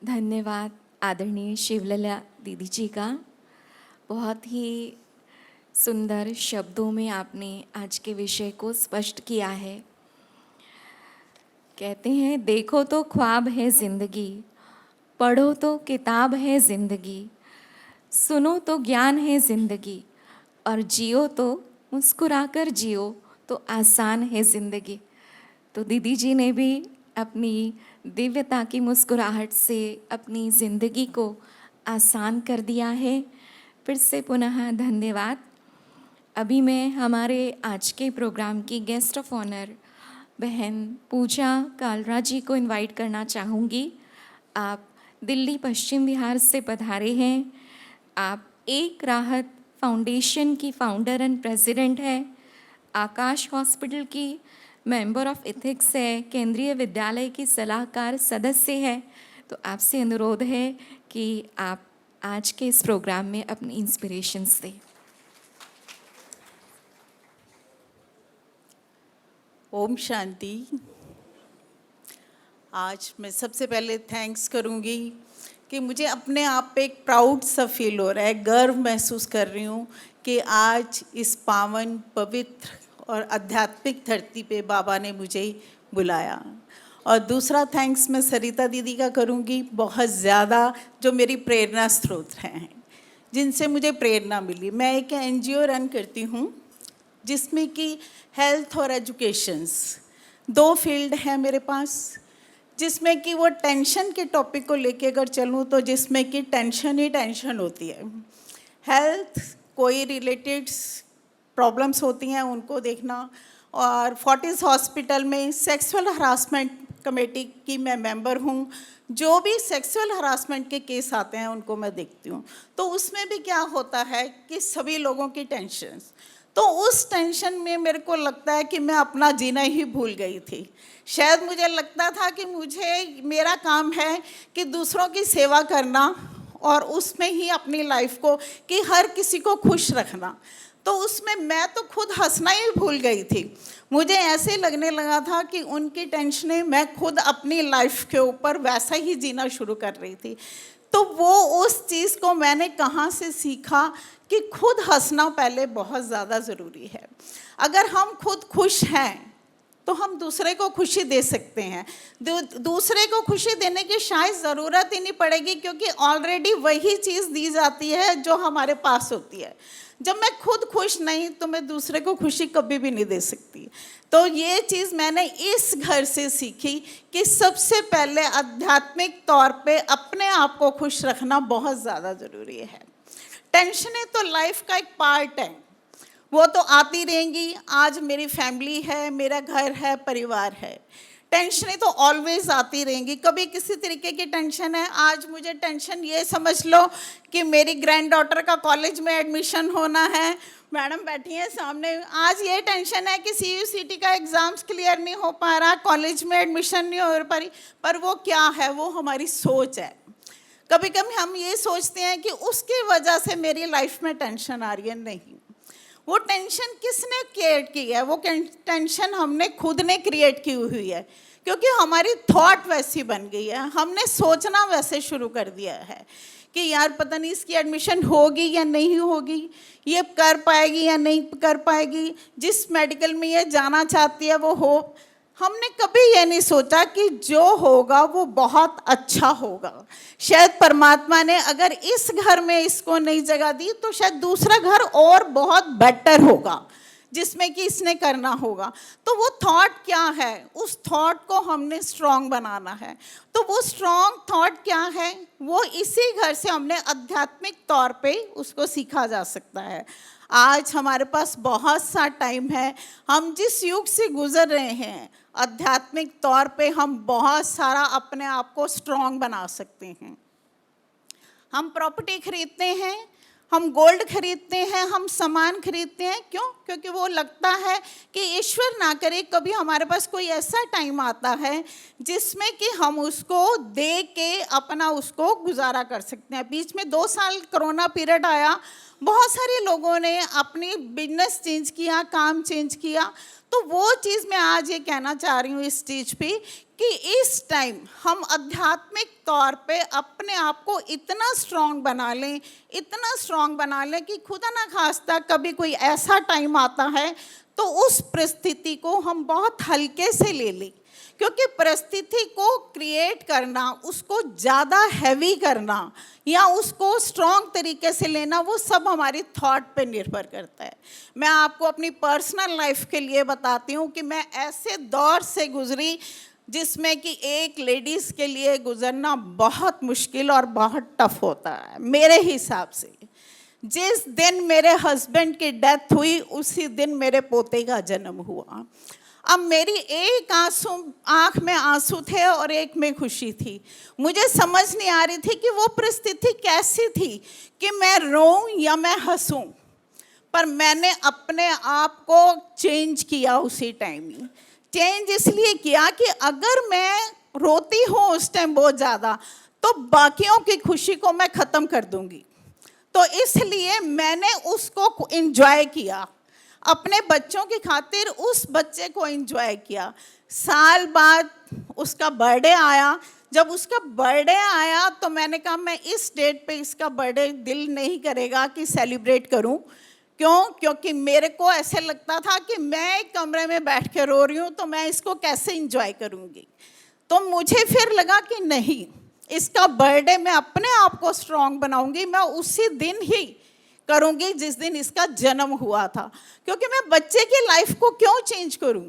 धन्यवाद आदरणीय शिवलला दीदी जी का। बहुत ही सुंदर शब्दों में आपने आज के विषय को स्पष्ट किया है। कहते हैं देखो तो ख्वाब है ज़िंदगी, पढ़ो तो किताब है ज़िंदगी, सुनो तो ज्ञान है ज़िंदगी, और जियो तो मुस्कुराकर जियो तो आसान है ज़िंदगी। तो दीदी जी ने भी अपनी दिव्यता की मुस्कुराहट से अपनी ज़िंदगी को आसान कर दिया है। फिर से पुनः धन्यवाद। अभी मैं हमारे आज के प्रोग्राम की गेस्ट ऑफ ऑनर बहन पूजा कालरा जी को इनवाइट करना चाहूँगी। आप दिल्ली पश्चिम बिहार से पधारे हैं। आप एक राहत फाउंडेशन की फाउंडर एंड प्रेसिडेंट है, आकाश हॉस्पिटल की मेंबर ऑफ एथिक्स है, केंद्रीय विद्यालय की सलाहकार सदस्य है। तो आपसे अनुरोध है कि आप आज के इस प्रोग्राम में अपनी इंस्पिरेशंस दें। ओम शांति। आज मैं सबसे पहले थैंक्स करूंगी कि मुझे अपने आप पे एक प्राउड सा फील हो रहा है, गर्व महसूस कर रही हूँ कि आज इस पावन पवित्र और आध्यात्मिक धरती पे बाबा ने मुझे बुलाया। और दूसरा थैंक्स मैं सरिता दीदी का करूँगी, बहुत ज़्यादा जो मेरी प्रेरणा स्रोत हैं, जिनसे मुझे प्रेरणा मिली। मैं एक NGO रन करती हूँ जिसमें कि हेल्थ और एजुकेशंस 2 फील्ड हैं मेरे पास, जिसमें कि वो टेंशन के टॉपिक को लेके अगर चलूँ तो जिसमें कि टेंशन ही टेंशन होती है। हेल्थ कोई रिलेटेड प्रॉब्लम्स होती हैं उनको देखना, और फोर्टिस हॉस्पिटल में सेक्सुअल हरासमेंट कमेटी की मैं मेंबर हूँ। जो भी सेक्सुअल हरासमेंट के केस आते हैं उनको मैं देखती हूँ। तो उसमें भी क्या होता है कि सभी लोगों की टेंशन्स, तो उस टेंशन में मेरे को लगता है कि मैं अपना जीना ही भूल गई थी। शायद मुझे लगता था कि मेरा काम है कि दूसरों की सेवा करना और उसमें ही अपनी लाइफ को कि हर किसी को खुश रखना। तो उसमें मैं तो खुद हंसना ही भूल गई थी। मुझे ऐसे लगने लगा था कि उनकी टेंशनें मैं खुद अपनी लाइफ के ऊपर वैसा ही जीना शुरू कर रही थी। तो वो उस चीज़ को मैंने कहाँ से सीखा कि खुद हंसना पहले बहुत ज़्यादा ज़रूरी है। अगर हम खुद खुश हैं तो हम दूसरे को खुशी दे सकते हैं। दूसरे को खुशी देने की शायद ज़रूरत ही नहीं पड़ेगी, क्योंकि ऑलरेडी वही चीज़ दी जाती है जो हमारे पास होती है। जब मैं खुद खुश नहीं तो मैं दूसरे को खुशी कभी भी नहीं दे सकती। तो ये चीज़ मैंने इस घर से सीखी कि सबसे पहले आध्यात्मिक तौर पे अपने आप को खुश रखना बहुत ज़्यादा ज़रूरी है। टेंशनें तो लाइफ का एक पार्ट है, वो तो आती रहेंगी। आज मेरी फैमिली है, मेरा घर है, परिवार है, टेंशनें तो ऑलवेज आती रहेंगी। कभी किसी तरीके की टेंशन है, आज मुझे टेंशन ये समझ लो कि मेरी ग्रैंड डॉटर का कॉलेज में एडमिशन होना है, मैडम बैठी हैं सामने। आज ये टेंशन है कि CUCT का एग्ज़ाम्स क्लियर नहीं हो पा रहा, कॉलेज में एडमिशन नहीं हो पा रही। पर वो क्या है, वो हमारी सोच है। कभी कभी हम ये सोचते हैं कि उसकी वजह से मेरी लाइफ में टेंशन आ रही है। नहीं, वो टेंशन किसने क्रिएट की है? वो टेंशन हमने खुद ने क्रिएट की हुई है, क्योंकि हमारी थॉट वैसी बन गई है। हमने सोचना वैसे शुरू कर दिया है कि यार पता नहीं इसकी एडमिशन होगी या नहीं होगी, ये कर पाएगी या नहीं कर पाएगी, जिस मेडिकल में ये जाना चाहती है वो हो। हमने कभी ये नहीं सोचा कि जो होगा वो बहुत अच्छा होगा। शायद परमात्मा ने अगर इस घर में इसको नई जगह दी तो शायद दूसरा घर और बहुत बेटर होगा जिसमें कि इसने करना होगा। तो वो थॉट क्या है, उस थॉट को हमने स्ट्रॉन्ग बनाना है। तो वो स्ट्रॉन्ग थॉट क्या है, वो इसी घर से हमने आध्यात्मिक तौर पे उसको सीखा जा सकता है। आज हमारे पास बहुत सा टाइम है। हम जिस युग से गुजर रहे हैं, आध्यात्मिक तौर पे हम बहुत सारा अपने आप को स्ट्रॉन्ग बना सकते हैं। हम प्रॉपर्टी खरीदते हैं, हम गोल्ड खरीदते हैं, हम सामान खरीदते हैं। क्यों? क्योंकि वो लगता है कि ईश्वर ना करे कभी हमारे पास कोई ऐसा टाइम आता है जिसमें कि हम उसको दे के अपना उसको गुजारा कर सकते हैं। बीच में 2 साल कोरोना पीरियड आया, बहुत सारे लोगों ने अपनी बिजनेस चेंज किया, काम चेंज किया। तो वो चीज़ मैं आज ये कहना चाह रही हूँ इस स्टेज पे कि इस टाइम हम आध्यात्मिक तौर पे अपने आप को इतना स्ट्रॉन्ग बना लें, इतना स्ट्रॉन्ग बना लें कि खुदा ना खास्ता कभी कोई ऐसा टाइम आता है तो उस परिस्थिति को हम बहुत हल्के से ले लें। क्योंकि परिस्थिति को क्रिएट करना, उसको ज़्यादा हैवी करना या उसको स्ट्रॉन्ग तरीके से लेना, वो सब हमारी थॉट पे निर्भर करता है। मैं आपको अपनी पर्सनल लाइफ के लिए बताती हूँ कि मैं ऐसे दौर से गुजरी जिसमें कि एक लेडीज़ के लिए गुजरना बहुत मुश्किल और बहुत टफ होता है मेरे हिसाब से। जिस दिन मेरे हस्बैंड की डेथ हुई उसी दिन मेरे पोते का जन्म हुआ। अब मेरी एक आंख में आंसू थे और एक में खुशी थी। मुझे समझ नहीं आ रही थी कि वो परिस्थिति कैसी थी कि मैं रोऊं या मैं हंसूं, पर मैंने अपने आप को चेंज किया उसी टाइम ही। चेंज इसलिए किया कि अगर मैं रोती हूँ उस टाइम बहुत ज़्यादा, तो बाकियों की खुशी को मैं ख़त्म कर दूंगी। तो इसलिए मैंने उसको एंजॉय किया, अपने बच्चों की खातिर उस बच्चे को एंजॉय किया। साल बाद उसका बर्थडे आया। जब उसका बर्थडे आया तो मैंने कहा मैं इस डेट पे इसका बर्थडे दिल नहीं करेगा कि सेलिब्रेट करूं। क्यों? क्योंकि मेरे को ऐसे लगता था कि मैं एक कमरे में बैठ के रो रही हूँ तो मैं इसको कैसे एंजॉय करूँगी। तो मुझे फिर लगा कि नहीं, इसका बर्थडे मैं अपने आप को स्ट्रॉन्ग बनाऊंगी, मैं उसी दिन ही करूंगी जिस दिन इसका जन्म हुआ था। क्योंकि मैं बच्चे की लाइफ को क्यों चेंज करूं?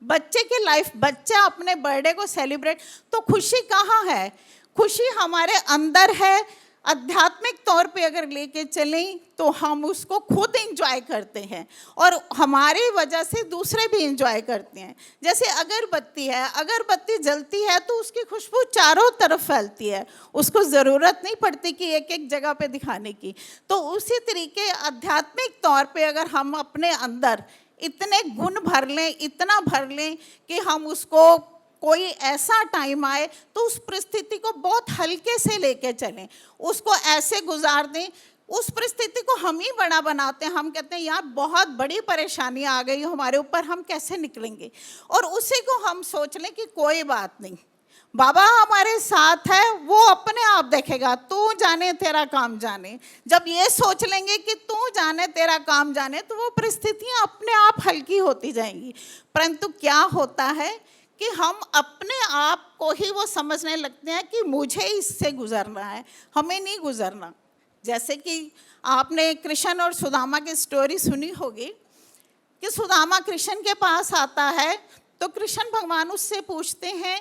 बच्चे की लाइफ, बच्चा अपने बर्थडे को सेलिब्रेट, तो खुशी कहाँ है? खुशी हमारे अंदर है। आध्यात्मिक तौर पे अगर लेके चलें तो हम उसको खुद एंजॉय करते हैं और हमारी वजह से दूसरे भी एंजॉय करते हैं। जैसे अगरबत्ती है, अगरबत्ती जलती है तो उसकी खुशबू चारों तरफ फैलती है, उसको ज़रूरत नहीं पड़ती कि एक एक जगह पे दिखाने की। तो उसी तरीके आध्यात्मिक तौर पे अगर हम अपने अंदर इतने गुण भर लें, इतना भर लें कि हम उसको कोई ऐसा टाइम आए तो उस परिस्थिति को बहुत हल्के से लेके चलें, उसको ऐसे गुजार दें। उस परिस्थिति को हम ही बड़ा बनाते हैं। हम कहते हैं यार बहुत बड़ी परेशानी आ गई हमारे ऊपर, हम कैसे निकलेंगे? और उसी को हम सोच लें कि कोई बात नहीं, बाबा हमारे साथ है, वो अपने आप देखेगा, तू जाने तेरा काम जाने। जब ये सोच लेंगे कि तू जाने तेरा काम जाने, तो वो परिस्थितियाँ अपने आप हल्की होती जाएंगी। परंतु क्या होता है कि हम अपने आप को ही वो समझने लगते हैं कि मुझे इससे गुजरना है, हमें नहीं गुजरना। जैसे कि आपने कृष्ण और सुदामा की स्टोरी सुनी होगी कि सुदामा कृष्ण के पास आता है तो कृष्ण भगवान उससे पूछते हैं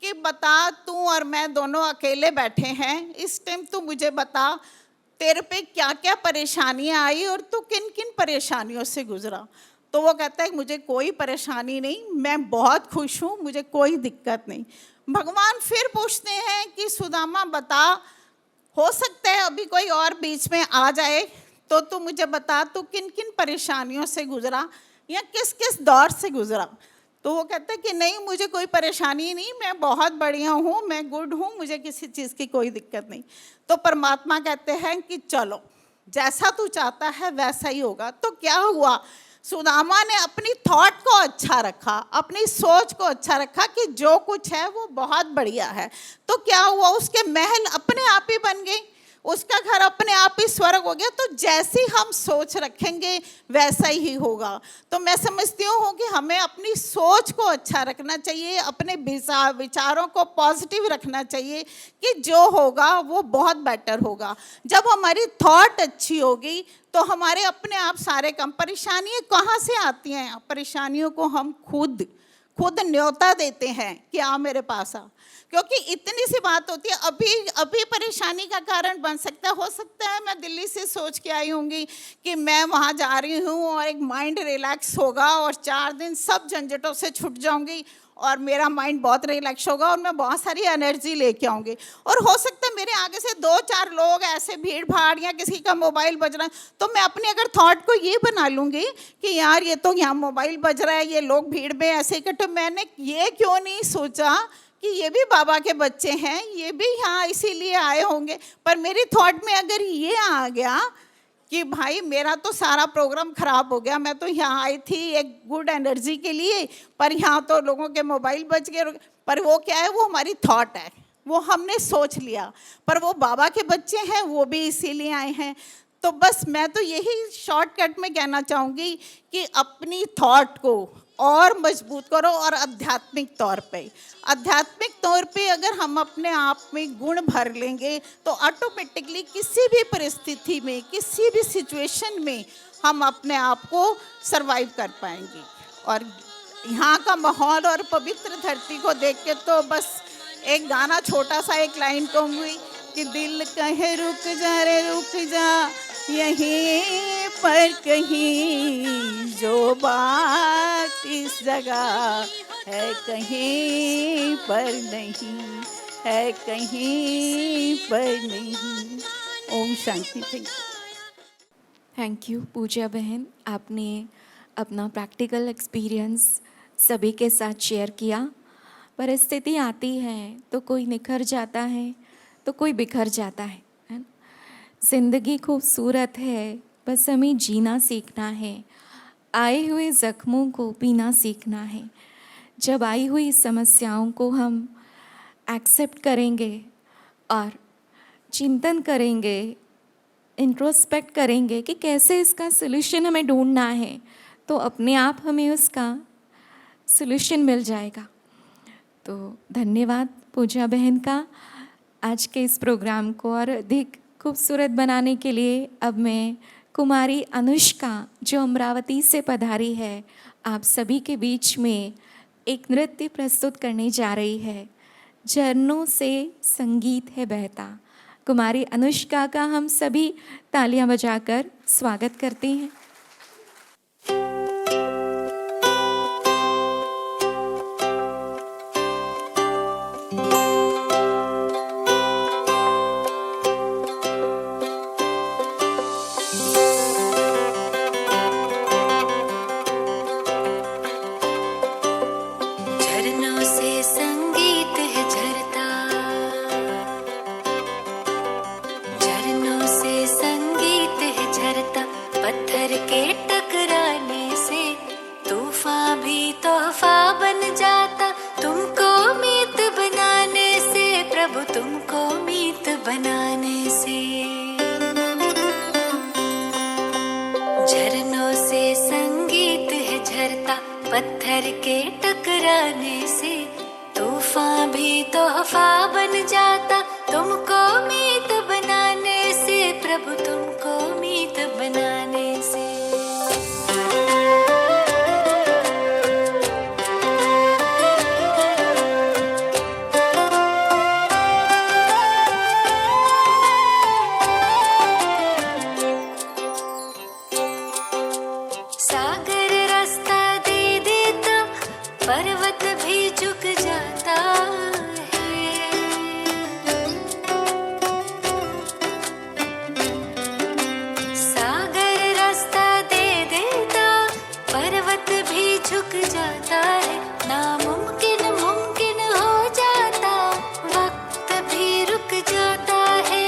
कि बता, तू और मैं दोनों अकेले बैठे हैं, इस टाइम तू मुझे बता तेरे पे क्या क्या परेशानियाँ आई और तू किन किन परेशानियों से गुजरा। तो वो कहता है मुझे कोई परेशानी नहीं, मैं बहुत खुश हूँ, मुझे कोई दिक्कत नहीं। भगवान फिर पूछते हैं कि सुदामा बता, हो सकता है अभी कोई और बीच में आ जाए, तो तू मुझे बता तू किन किन परेशानियों से गुजरा या किस किस दौर से गुजरा। तो वो कहता है कि नहीं, मुझे कोई परेशानी नहीं, मैं बहुत बढ़िया हूँ, मैं गुड हूँ, मुझे किसी चीज़ की कोई दिक्कत नहीं। तो परमात्मा कहते हैं कि चलो जैसा तू चाहता है वैसा ही होगा। तो क्या हुआ, सुदामा ने अपनी थॉट को अच्छा रखा, अपनी सोच को अच्छा रखा कि जो कुछ है वो बहुत बढ़िया है। तो क्या हुआ, उसके महल अपने आप ही बन गए, उसका घर अपने आप ही स्वर्ग हो गया। तो जैसी हम सोच रखेंगे वैसा ही होगा। तो मैं समझती हूँ कि हमें अपनी सोच को अच्छा रखना चाहिए, अपने विचारों को पॉजिटिव रखना चाहिए कि जो होगा वो बहुत बेटर होगा। जब हमारी थॉट अच्छी होगी तो हमारे अपने आप सारे काम, परेशानियाँ कहाँ से आती हैं? परेशानियों को हम खुद न्योता देते हैं कि आ मेरे पास आ। क्योंकि इतनी सी बात होती है, अभी परेशानी का कारण बन सकता है। हो सकता है मैं दिल्ली से सोच के आई होंगी कि मैं वहाँ जा रही हूँ और एक माइंड रिलैक्स होगा और 4 दिन सब झंझटों से छूट जाऊँगी और मेरा माइंड बहुत रिलैक्स होगा और मैं बहुत सारी एनर्जी लेके आऊँगी। और हो सकता है मेरे आगे से 2-4 लोग ऐसे भीड़ भाड़ या किसी का मोबाइल बज रहा है, तो मैं अपनी अगर थॉट को ये बना लूँगी कि यार ये तो यहाँ मोबाइल बज रहा है, ये लोग भीड़ में ऐसे इकट्ठे, मैंने ये क्यों नहीं सोचा कि ये भी बाबा के बच्चे हैं, ये भी यहाँ इसीलिए आए होंगे। पर मेरी थॉट में अगर ये आ गया कि भाई मेरा तो सारा प्रोग्राम ख़राब हो गया, मैं तो यहाँ आई थी एक गुड एनर्जी के लिए, पर यहाँ तो लोगों के मोबाइल बज गए। पर वो क्या है, वो हमारी थॉट है, वो हमने सोच लिया। पर वो बाबा के बच्चे हैं, वो भी इसीलिए आए हैं। तो बस मैं तो यही शॉर्टकट में कहना चाहूँगी कि अपनी थॉट को और मजबूत करो। और आध्यात्मिक तौर पे अगर हम अपने आप में गुण भर लेंगे तो ऑटोमेटिकली किसी भी परिस्थिति में, किसी भी सिचुएशन में हम अपने आप को सरवाइव कर पाएंगे। और यहाँ का माहौल और पवित्र धरती को देख के तो बस एक गाना, छोटा सा एक लाइन कहूँगी कि दिल कहे रुक जा रे रुक जा, यहीं पर कहीं जो बात इस जगह है, कहीं पर नहीं है, कहीं पर नहीं। ओम शांति। Thank you. Thank you Pooja बहन, आपने अपना प्रैक्टिकल एक्सपीरियंस सभी के साथ शेयर किया। परिस्थिति आती है तो कोई निखर जाता है तो कोई बिखर जाता है ना? ज़िंदगी खूबसूरत है, बस हमें जीना सीखना है। आए हुए ज़ख्मों को पीना सीखना है। जब आई हुई समस्याओं को हम एक्सेप्ट करेंगे और चिंतन करेंगे, इंट्रोस्पेक्ट करेंगे कि कैसे इसका सॉल्यूशन हमें ढूंढना है, तो अपने आप हमें उसका सॉल्यूशन मिल जाएगा। तो धन्यवाद पूजा बहन का आज के इस प्रोग्राम को और अधिक खूबसूरत बनाने के लिए। अब मैं कुमारी अनुष्का, जो अमरावती से पधारी है, आप सभी के बीच में एक नृत्य प्रस्तुत करने जा रही है। झरनों से संगीत है बहता। कुमारी अनुष्का का हम सभी तालियां बजाकर स्वागत करते हैं। झरनों से संगीत है झरता, झरनों से संगीत है झरता। पत्थर के टकराने से तूफान भी तोहफा बन जाता। तुमको मीत बनाने से प्रभु, तुमको मीत बनाने से। झरनों से संगीत है झरता, पत्थर के टकराने से तूफान भी तोहफा बन जाता। तुमको मीत बनाने से प्रभु, तुमको मीत बनाने से। सागर रास्ता दे देता, पर्वत भी झुक जाता है। सागर रास्ता दे देता, पर्वत भी झुक जाता है। नामुमकिन मुमकिन हो जाता, वक्त भी रुक जाता है।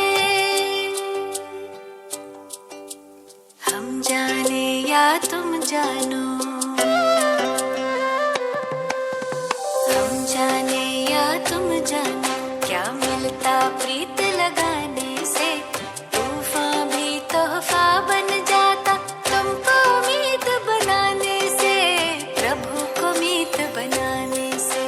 हम जाने या तुम जानो, हम जाने या तुम जानो, क्या मिलता प्रीत लगाने से। तूफान भी तोहफा बन जाता, तुमको मीत बनाने से प्रभु को मीत बनाने से।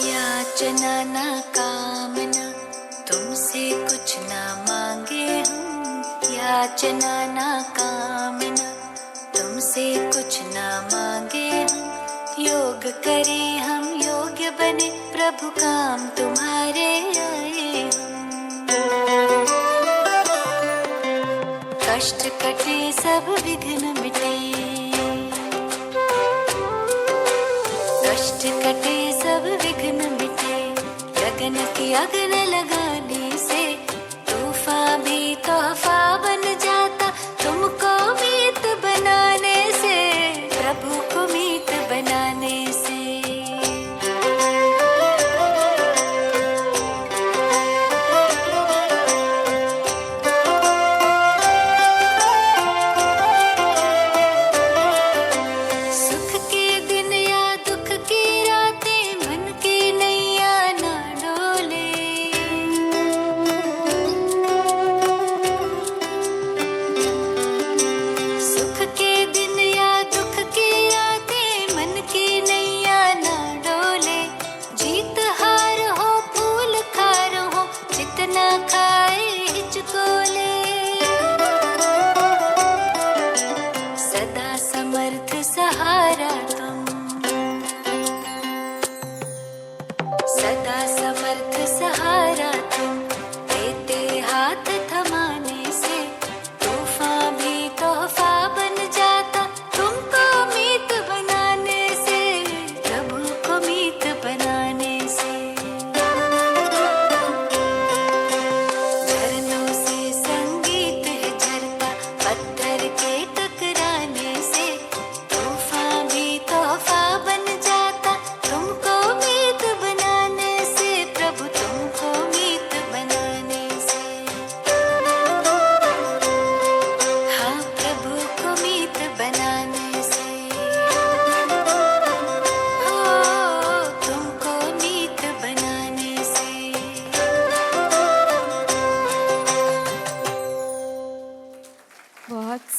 याचना ना कामना, तुमसे कुछ ना मांगे हम। याचना ना कामना, तुमसे कुछ ना मांगे हम। योग करें हम, योग्य बने प्रभु, काम तुम्हारे आए हम। कष्ट कटे सब विघ्न मिटे, कष्ट कटे सब विघ्न मिटे। लगन की अग्न लगाने से तूफान भी तोहफा बन जाता। तुमको मीत बनाने से प्रभु को मीत बनाने से। सुख के दिन या दुख की रातें, मन की नैया ना डोले।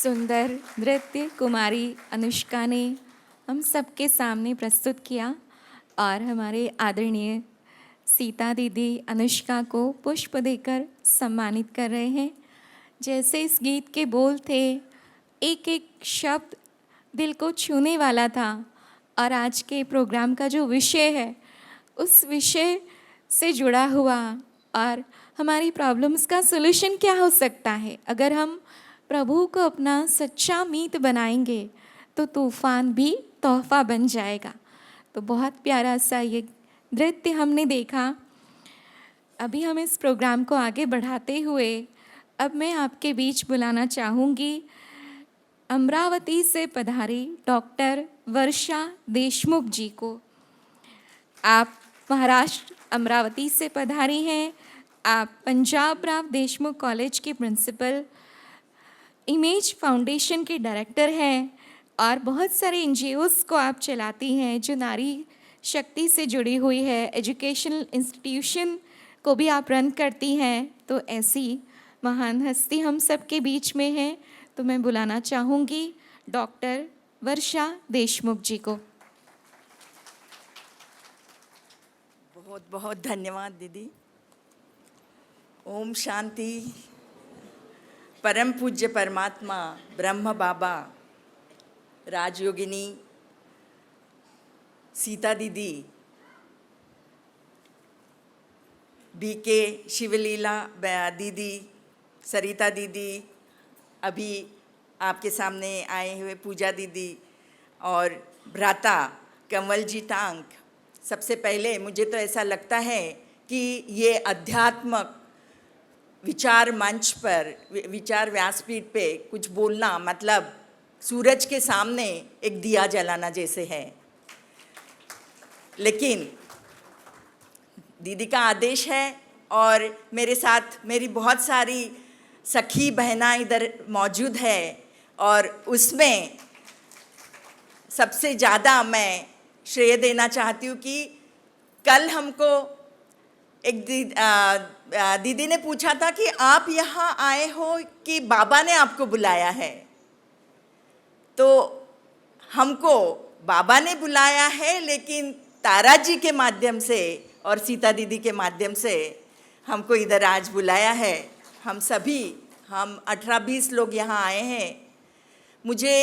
सुंदर नृत्य कुमारी अनुष्का ने हम सबके सामने प्रस्तुत किया और हमारे आदरणीय सीता दीदी अनुष्का को पुष्प देकर सम्मानित कर रहे हैं। जैसे इस गीत के बोल थे, एक एक शब्द दिल को छूने वाला था और आज के प्रोग्राम का जो विषय है उस विषय से जुड़ा हुआ और हमारी प्रॉब्लम्स का सॉल्यूशन क्या हो सकता है। अगर हम प्रभु को अपना सच्चा मीत बनाएंगे तो तूफान भी तोहफा बन जाएगा। तो बहुत प्यारा सा ये नृत्य हमने देखा। अभी हम इस प्रोग्राम को आगे बढ़ाते हुए अब मैं आपके बीच बुलाना चाहूँगी अमरावती से पधारी डॉक्टर वर्षा देशमुख जी को। आप महाराष्ट्र अमरावती से पधारी हैं। आप पंजाब राव देशमुख कॉलेज के प्रिंसिपल, इमेज फाउंडेशन के डायरेक्टर हैं और बहुत सारे एनजीओज़ को आप चलाती हैं जो नारी शक्ति से जुड़ी हुई है। एजुकेशनल इंस्टीट्यूशन को भी आप रन करती हैं। तो ऐसी महान हस्ती हम सब के बीच में है। तो मैं बुलाना चाहूँगी डॉक्टर वर्षा देशमुख जी को। बहुत बहुत धन्यवाद दीदी। ओम शांति। परम पूज्य परमात्मा ब्रह्म बाबा राजयोगिनी सीता दीदी, बीके शिवलीला दीदी, सरिता दीदी, अभी आपके सामने आए हुए पूजा दीदी और भ्राता कंवल जी टांग, सबसे पहले मुझे तो ऐसा लगता है कि ये अध्यात्मक विचार मंच पर, विचार व्यासपीठ पे कुछ बोलना मतलब सूरज के सामने एक दिया जलाना जैसे है। लेकिन दीदी का आदेश है और मेरे साथ मेरी बहुत सारी सखी बहना इधर मौजूद है और उसमें सबसे ज़्यादा मैं श्रेय देना चाहती हूँ कि कल हमको एक दीदी ने पूछा था कि आप यहाँ आए हो कि बाबा ने आपको बुलाया है। तो हमको बाबा ने बुलाया है, लेकिन तारा जी के माध्यम से और सीता दीदी के माध्यम से हमको इधर आज बुलाया है। हम सभी 18-20 लोग यहाँ आए हैं। मुझे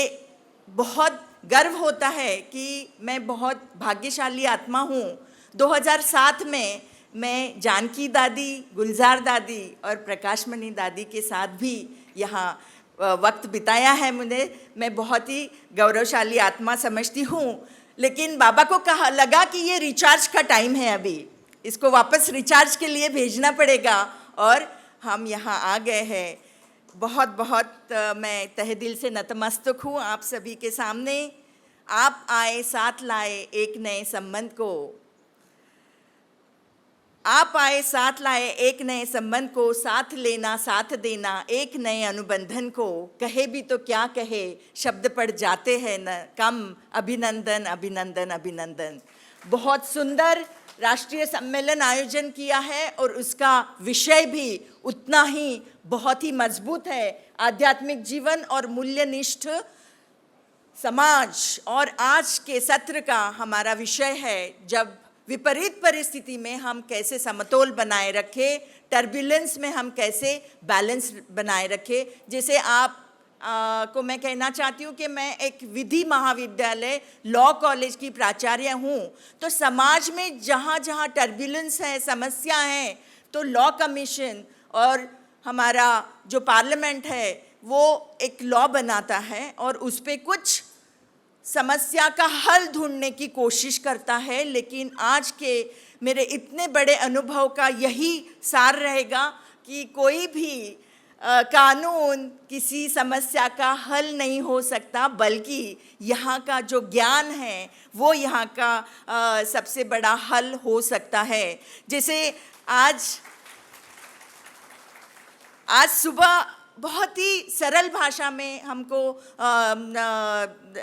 बहुत गर्व होता है कि मैं बहुत भाग्यशाली आत्मा हूँ। 2007 में मैं जानकी दादी, गुलजार दादी और प्रकाशमणि दादी के साथ भी यहाँ वक्त बिताया है। मैं बहुत ही गौरवशाली आत्मा समझती हूँ। लेकिन बाबा को लगा कि ये रिचार्ज का टाइम है, अभी इसको वापस रिचार्ज के लिए भेजना पड़ेगा और हम यहाँ आ गए हैं। बहुत बहुत मैं तहे दिल से नतमस्तक हूँ आप सभी के सामने। आप आए, साथ लाए एक नए संबंध को। आप आए, साथ लाए एक नए संबंध को, साथ लेना, साथ देना एक नए अनुबंधन को। कहे भी तो क्या कहे, शब्द पड़ जाते हैं न कम। अभिनंदन अभिनंदन अभिनंदन। बहुत सुंदर राष्ट्रीय सम्मेलन आयोजन किया है और उसका विषय भी उतना ही बहुत ही मजबूत है। आध्यात्मिक जीवन और मूल्यनिष्ठ समाज। और आज के सत्र का हमारा विषय है जब विपरीत परिस्थिति में हम कैसे समतोल बनाए रखें, टर्बुलेंस में हम कैसे बैलेंस बनाए रखें। जैसे आप को मैं कहना चाहती हूँ कि मैं एक विधि महाविद्यालय लॉ कॉलेज की प्राचार्य हूँ। तो समाज में जहाँ जहाँ टर्बुलेंस है, समस्या है, तो लॉ कमीशन और हमारा जो पार्लियामेंट है वो एक लॉ बनाता है और उस पर कुछ समस्या का हल ढूंढने की कोशिश करता है। लेकिन आज के मेरे इतने बड़े अनुभव का यही सार रहेगा कि कोई भी कानून किसी समस्या का हल नहीं हो सकता, बल्कि यहाँ का जो ज्ञान है वो यहाँ का सबसे बड़ा हल हो सकता है। जैसे आज सुबह बहुत ही सरल भाषा में हमको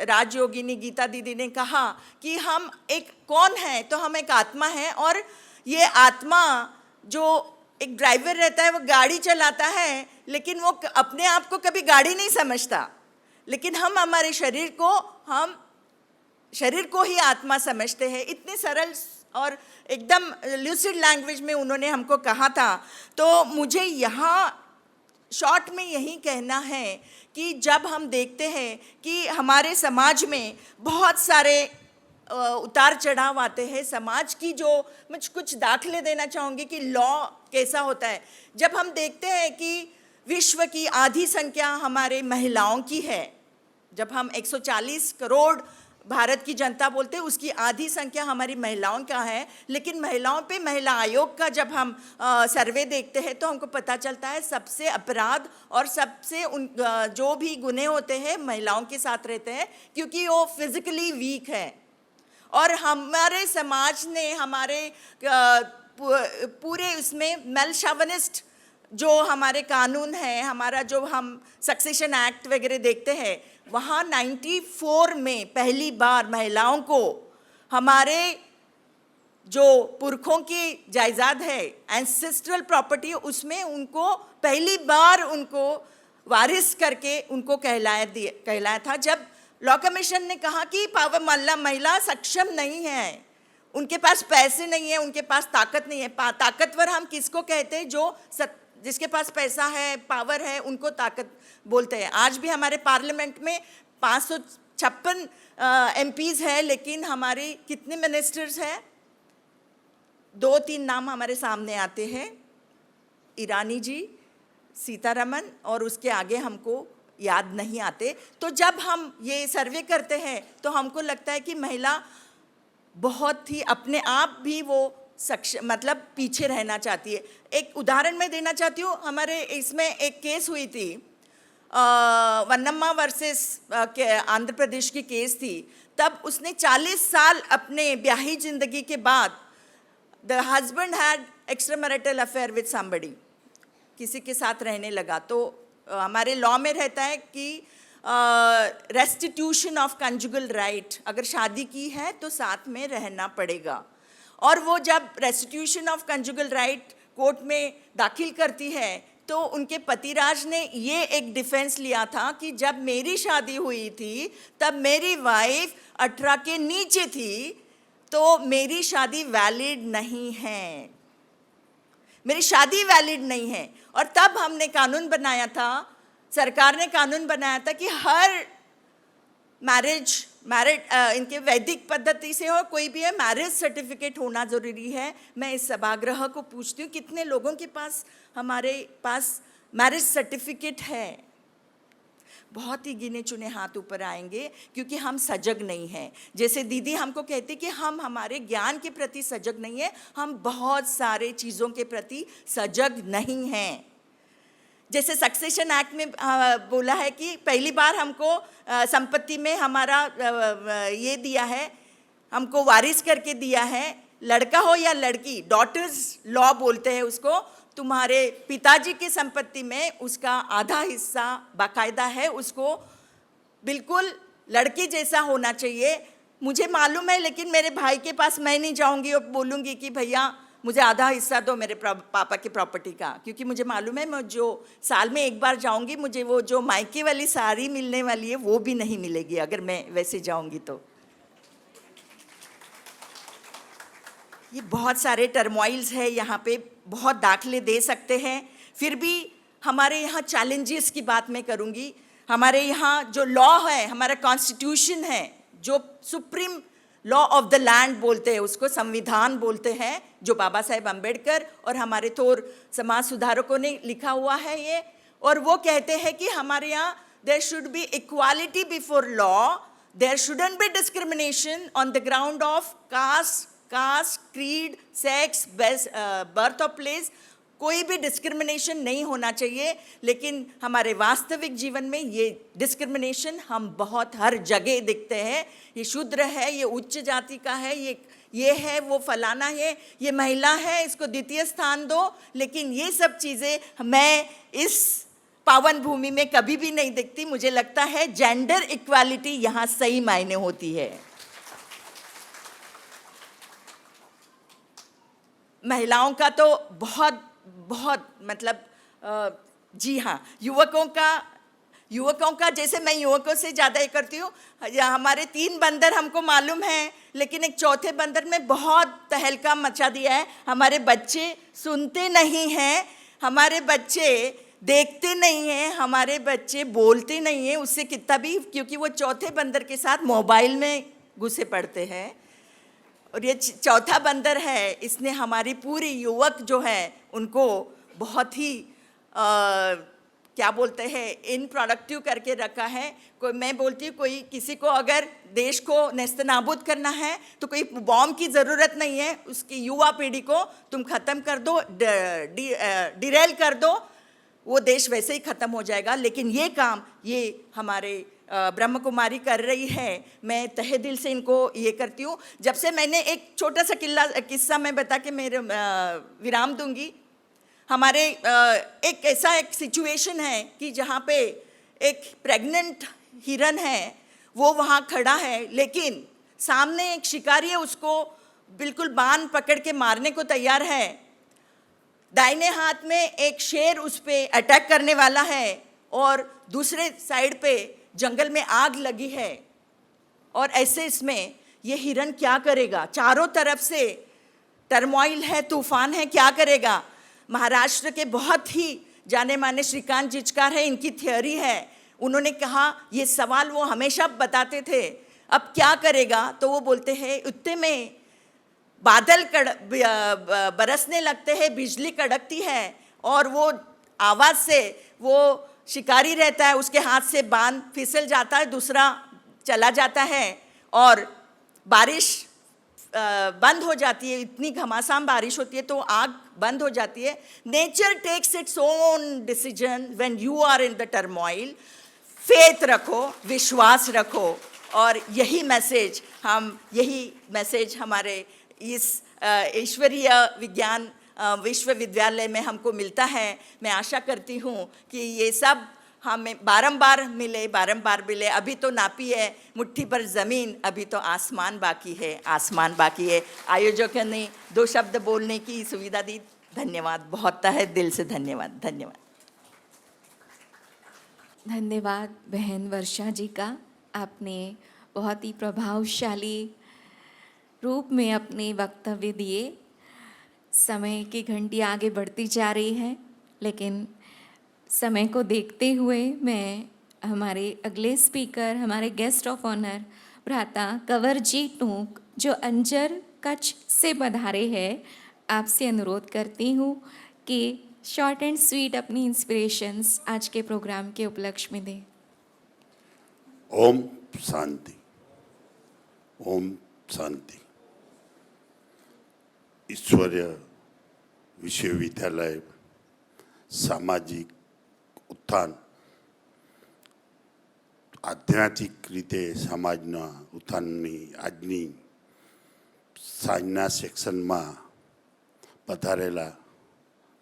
राजयोगिनी गीता दीदी ने कहा कि हम एक कौन है, तो हम एक आत्मा है। और ये आत्मा जो एक ड्राइवर रहता है वो गाड़ी चलाता है, लेकिन वो अपने आप को कभी गाड़ी नहीं समझता, लेकिन हम हमारे शरीर को ही आत्मा समझते हैं। इतने सरल और एकदम ल्यूसिड लैंग्वेज में उन्होंने हमको कहा था। तो मुझे यहाँ शॉर्ट में यही कहना है कि जब हम देखते हैं कि हमारे समाज में बहुत सारे उतार चढ़ाव आते हैं, समाज की जो मैं कुछ दाखले देना चाहूँगी कि लॉ कैसा होता है। जब हम देखते हैं कि विश्व की आधी संख्या हमारे महिलाओं की है, जब हम 140 करोड़ भारत की जनता बोलते हैं, उसकी आधी संख्या हमारी महिलाओं का है। लेकिन महिलाओं पे महिला आयोग का जब हम सर्वे देखते हैं तो हमको पता चलता है सबसे अपराध और सबसे जो भी गुने होते हैं महिलाओं के साथ रहते हैं, क्योंकि वो फिजिकली वीक है। और हमारे समाज ने हमारे पूरे उसमें मेल शॉविनिस्ट जो हमारे कानून है, हमारा जो हम सक्सेशन एक्ट वगैरह देखते हैं, वहाँ 94 में पहली बार महिलाओं को हमारे जो पुरखों की जायदाद है, एंसेस्ट्रल प्रॉपर्टी, उसमें उनको पहली बार उनको वारिस करके उनको कहलाया था। जब लॉ कमीशन ने कहा कि महिला सक्षम नहीं है, उनके पास पैसे नहीं है, उनके पास ताकत नहीं है। ताकतवर हम किसको कहते हैं? जिसके पास पैसा है, पावर है, उनको ताकत बोलते हैं। आज भी हमारे पार्लियामेंट में 556 MPs है, लेकिन हमारे कितने मिनिस्टर्स हैं? 2-3 नाम हमारे सामने आते हैं, ईरानी जी, सीतारमन, और उसके आगे हमको याद नहीं आते। तो जब हम ये सर्वे करते हैं तो हमको लगता है कि महिला बहुत ही अपने आप भी वो मतलब पीछे रहना चाहती है। एक उदाहरण मैं देना चाहती हूँ। हमारे इसमें एक केस हुई थी, वन्नम्मा वर्सेस आंध्र प्रदेश की केस थी। तब उसने 40 साल अपने ब्याही जिंदगी के बाद, the husband had extra marital affair with somebody, किसी के साथ रहने लगा। तो हमारे लॉ में रहता है कि रेस्टिट्यूशन ऑफ कंजुगल राइट, अगर शादी की है तो साथ में रहना पड़ेगा। और वो जब restitution of conjugal right court में दाखिल करती है तो उनके पतिराज ने ये एक डिफेंस लिया था कि जब मेरी शादी हुई थी तब मेरी वाइफ 18 के नीचे थी, तो मेरी शादी वैलिड नहीं है, मेरी शादी वैलिड नहीं है। और तब हमने कानून बनाया था, सरकार ने कानून बनाया था कि हर मैरिज इनके वैदिक पद्धति से हो, कोई भी है, मैरिज सर्टिफिकेट होना ज़रूरी है। मैं इस सभागृह को पूछती हूँ, कितने लोगों के पास हमारे पास मैरिज सर्टिफिकेट है? बहुत ही गिने चुने हाथ ऊपर आएंगे, क्योंकि हम सजग नहीं हैं। जैसे दीदी हमको कहती कि हम हमारे ज्ञान के प्रति सजग नहीं है, हम बहुत सारे चीज़ों के प्रति सजग नहीं हैं। जैसे सक्सेशन एक्ट में बोला है कि पहली बार हमको संपत्ति में हमारा ये दिया है, हमको वारिस करके दिया है, लड़का हो या लड़की, डॉटर्स लॉ बोलते हैं उसको। तुम्हारे पिताजी की संपत्ति में उसका आधा हिस्सा बाकायदा है, उसको बिल्कुल लड़के जैसा होना चाहिए। मुझे मालूम है, लेकिन मेरे भाई के पास मैं नहीं जाऊंगी और बोलूँगी कि भैया मुझे आधा हिस्सा दो मेरे पापा की प्रॉपर्टी का, क्योंकि मुझे मालूम है मैं जो साल में एक बार जाऊंगी, मुझे वो जो मायके वाली साड़ी मिलने वाली है वो भी नहीं मिलेगी अगर मैं वैसे जाऊंगी। तो ये बहुत सारे टर्मोइल्स है, यहाँ पे बहुत दाखले दे सकते हैं। फिर भी हमारे यहाँ चैलेंजेस की बात मैं करूँगी। हमारे यहाँ जो लॉ है, हमारा कॉन्स्टिट्यूशन है, जो supreme law of the land बोलते हैं उसको, संविधान बोलते हैं, जो बाबा साहेब अम्बेडकर और हमारे थोर समाज सुधारकों ने लिखा हुआ है ये। और वो कहते हैं कि हमारे यहाँ there should be equality before law, there shouldn't be discrimination on the ground of caste, creed, sex, birth of place, कोई भी डिस्क्रिमिनेशन नहीं होना चाहिए। लेकिन हमारे वास्तविक जीवन में ये डिस्क्रिमिनेशन हम बहुत हर जगह दिखते हैं। ये शूद्र है, ये उच्च जाति का है, ये है, वो फलाना है, ये महिला है, इसको द्वितीय स्थान दो। लेकिन ये सब चीज़ें मैं इस पावन भूमि में कभी भी नहीं दिखती। मुझे लगता है जेंडर इक्वालिटी यहाँ सही मायने होती है। महिलाओं का तो बहुत मतलब जी हाँ, युवकों का युवकों का, जैसे मैं युवकों से ज़्यादा ये करती हूँ, हमारे 3 बंदर हमको मालूम है, लेकिन एक चौथे बंदर में बहुत तहलका मचा दिया है। हमारे बच्चे सुनते नहीं हैं, हमारे बच्चे देखते नहीं हैं, हमारे बच्चे बोलते नहीं हैं, उससे कितना भी, क्योंकि वो चौथे बंदर के साथ मोबाइल में घुसे पड़ते हैं। और ये चौथा बंदर है, इसने हमारी पूरी युवक जो है उनको बहुत ही क्या बोलते हैं, इनप्रोडक्टिव करके रखा है। कोई, मैं बोलती हूँ, कोई किसी को अगर देश को नेस्तनाबूद करना है तो कोई बॉम्ब की ज़रूरत नहीं है, उसकी युवा पीढ़ी को तुम ख़त्म कर दो, डिरेल कर दो, वो देश वैसे ही ख़त्म हो जाएगा। लेकिन ये काम ये हमारे ब्रह्म कुमारी कर रही है। मैं तहे दिल से इनको ये करती हूँ। जब से मैंने एक छोटा सा किस्सा मैं बता के मेरे विराम दूंगी। हमारे एक ऐसा एक सिचुएशन है कि जहाँ पे एक प्रेग्नेंट हिरन है, वो वहाँ खड़ा है, लेकिन सामने एक शिकारी है, उसको बिल्कुल बांध पकड़ के मारने को तैयार है। दाहिने हाथ में एक शेर उस पे अटैक करने वाला है और दूसरे साइड पे जंगल में आग लगी है। और ऐसे इसमें ये हिरन क्या करेगा? चारों तरफ से टर्मोइल है, तूफान है, क्या करेगा? महाराष्ट्र के बहुत ही जाने माने श्रीकांत जिचकार है, इनकी थियोरी है। उन्होंने कहा, ये सवाल वो हमेशा बताते थे, अब क्या करेगा? तो वो बोलते हैं, उतने में बादल बरसने लगते हैं, बिजली कड़कती है और वो आवाज़ से वो शिकारी रहता है, उसके हाथ से बांध फिसल जाता है, दूसरा चला जाता है और बारिश बंद हो जाती है। इतनी घमासान बारिश होती है तो आग बंद हो जाती है। Nature takes its own decision when you are in the turmoil. Faith रखो, विश्वास रखो, और यही मैसेज हमारे इस ईश्वरीय विज्ञान विश्वविद्यालय में हमको मिलता है। मैं आशा करती हूँ कि ये सब हमें बारंबार मिले। अभी तो नापी है मुट्ठी पर ज़मीन, अभी तो आसमान बाकी है। आयोजकों ने 2 शब्द बोलने की सुविधा दी, धन्यवाद, बहुत तहे दिल से धन्यवाद। धन्यवाद बहन वर्षा जी का। आपने बहुत ही प्रभावशाली रूप में अपने वक्तव्य दिए। समय की घंटी आगे बढ़ती जा रही है, लेकिन समय को देखते हुए मैं हमारे अगले स्पीकर, हमारे गेस्ट ऑफ ऑनर भ्राता कंवरजी टूक, जो अंजर कच्छ से पधारे हैं, आपसे अनुरोध करती हूँ कि शॉर्ट एंड स्वीट अपनी इंस्पिरेशंस आज के प्रोग्राम के उपलक्ष्य में दें। ओम शांति, ओम शांति। ईश्वरीय विश्वविद्यालय सामाजिक उत्थान, આધ્યાત્મિક રીતે સમાજના ઉત્થાનની આજની સાંજના સેક્શનમાં પધારેલા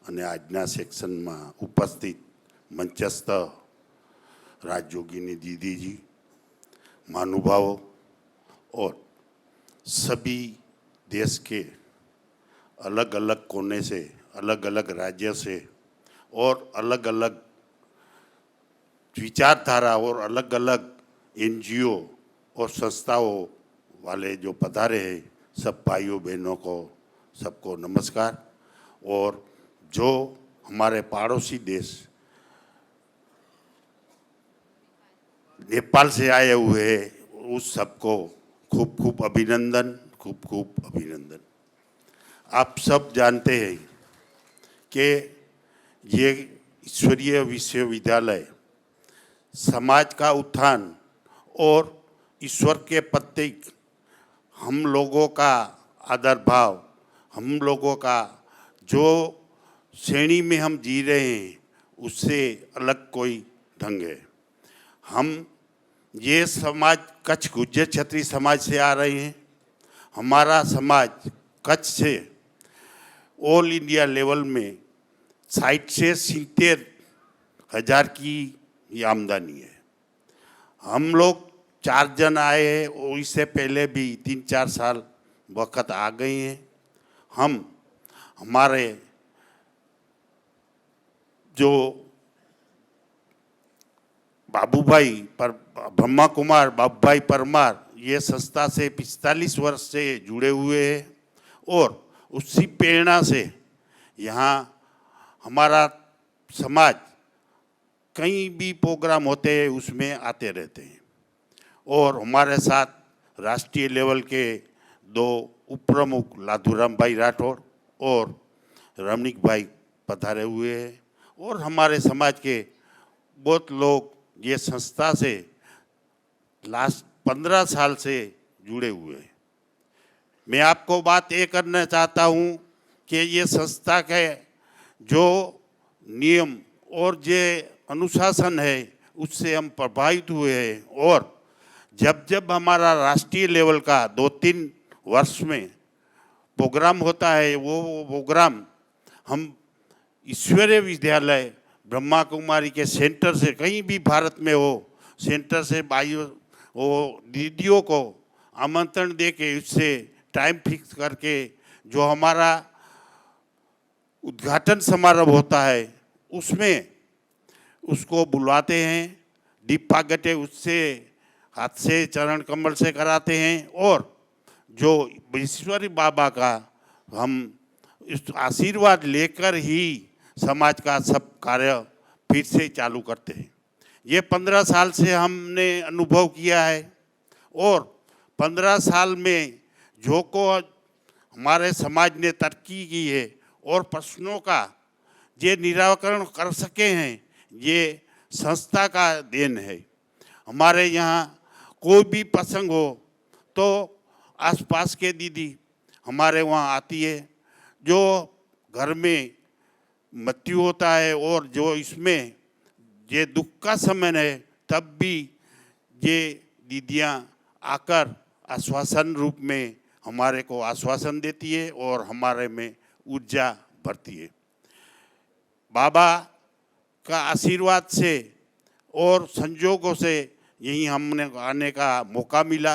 અને આજના સેક્શનમાં ઉપસ્થિત મંચસ્થ राजयोगिनी दीदी जी, महानुभावों और सभी देश के अलग अलग कोने से, अलग अलग राज्य से और अलग अलग विचारधारा और अलग अलग एनजीओ और संस्थाओं वाले जो पधारे हैं, सब भाइयों बहनों को सबको नमस्कार। और जो हमारे पड़ोसी देश नेपाल से आए हुए हैं, उस सबको खूब खूब अभिनंदन। आप सब जानते हैं कि ये ईश्वरीय विश्वविद्यालय समाज का उत्थान और ईश्वर के प्रति हम लोगों का आदर भाव, हम लोगों का जो श्रेणी में हम जी रहे हैं उससे अलग कोई ढंग है। हम ये समाज कच्छ गुज्जर क्षत्रिय समाज से आ रहे हैं। हमारा समाज कच्छ से ऑल इंडिया लेवल में 60 से 70 हज़ार की ये आमदनी है। हम लोग 4 जन आए हैं और इससे पहले भी 3-4 साल वक्त आ गए हैं। हम हमारे जो बाबूभाई पर ब्रह्मा कुमार बाबूभाई परमार ये संस्था से 45 वर्ष से जुड़े हुए हैं और उसी प्रेरणा से यहाँ हमारा समाज कहीं भी प्रोग्राम होते हैं उसमें आते रहते हैं। और हमारे साथ राष्ट्रीय लेवल के 2 उप प्रमुख लाधूराम भाई राठौड़ और रमणीक भाई पधारे हुए हैं और हमारे समाज के बहुत लोग ये संस्था से लास्ट 15 साल से जुड़े हुए हैं। मैं आपको बात ये करना चाहता हूँ कि ये संस्था के जो नियम और जो अनुशासन है उससे हम प्रभावित हुए हैं और जब जब हमारा राष्ट्रीय लेवल का 2-3 वर्ष में प्रोग्राम होता है वो प्रोग्राम हम ईश्वरीय विद्यालय ब्रह्मा कुमारी के सेंटर से कहीं भी भारत में हो सेंटर से वो दीदियों को आमंत्रण दे के उससे टाइम फिक्स करके जो हमारा उद्घाटन समारोह होता है उसमें उसको बुलाते हैं। दीप प्रागट्य उससे हाथ से चरण कमल से कराते हैं और जो ईश्वरी बाबा का हम इस आशीर्वाद लेकर ही समाज का सब कार्य फिर से चालू करते हैं। ये 15 साल से हमने अनुभव किया है और 15 साल में जो को हमारे समाज ने तरक्की की है और प्रश्नों का ये निराकरण कर सके हैं ये संस्था का देन है। हमारे यहाँ कोई भी प्रसंग हो तो आसपास के दीदी हमारे वहाँ आती है। जो घर में मृत्यु होता है और जो इसमें ये दुख का समय है तब भी ये दीदियाँ आकर आश्वासन रूप में हमारे को आश्वासन देती है और हमारे में ऊर्जा भरती है। बाबा का आशीर्वाद से और संजोगों से यहीं हमने आने का मौका मिला।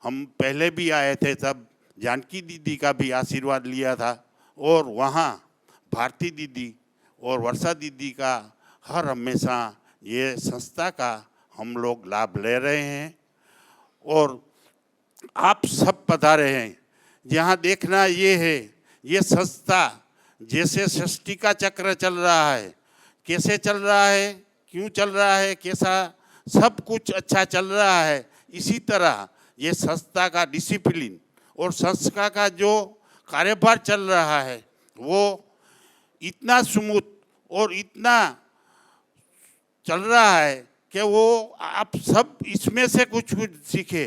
हम पहले भी आए थे तब जानकी दीदी का भी आशीर्वाद लिया था और वहाँ भारती दीदी और वर्षा दीदी का हर हमेशा ये संस्था का हम लोग लाभ ले रहे हैं और आप सब पधारे हैं। यहाँ देखना ये है ये संस्था जैसे सृष्टि का चक्र चल रहा है कैसे चल रहा है क्यों चल रहा है कैसा सब कुछ अच्छा चल रहा है इसी तरह ये संस्था का डिसिप्लिन और संस्था का जो कार्यभार चल रहा है वो इतना स्मूथ और इतना चल रहा है कि वो आप सब इसमें से कुछ कुछ सीखे।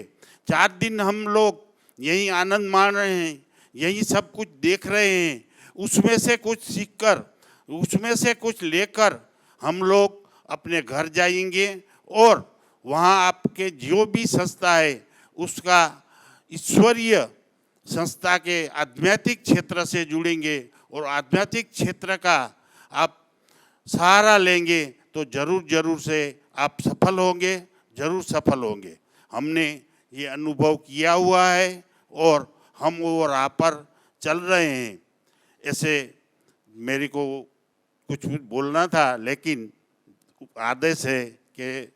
4 दिन हम लोग यही आनंद मान रहे हैं यही सब कुछ देख रहे हैं उसमें से कुछ सीखकर उसमें से कुछ लेकर हम लोग अपने घर जाएंगे और वहाँ आपके जो भी संस्था है उसका ईश्वरीय संस्था के आध्यात्मिक क्षेत्र से जुड़ेंगे और आध्यात्मिक क्षेत्र का आप सहारा लेंगे तो जरूर से आप सफल होंगे जरूर सफल होंगे। हमने ये अनुभव किया हुआ है और हम वो राह पर चल रहे हैं। ऐसे मेरे को कुछ बोलना था लेकिन आदेश है कि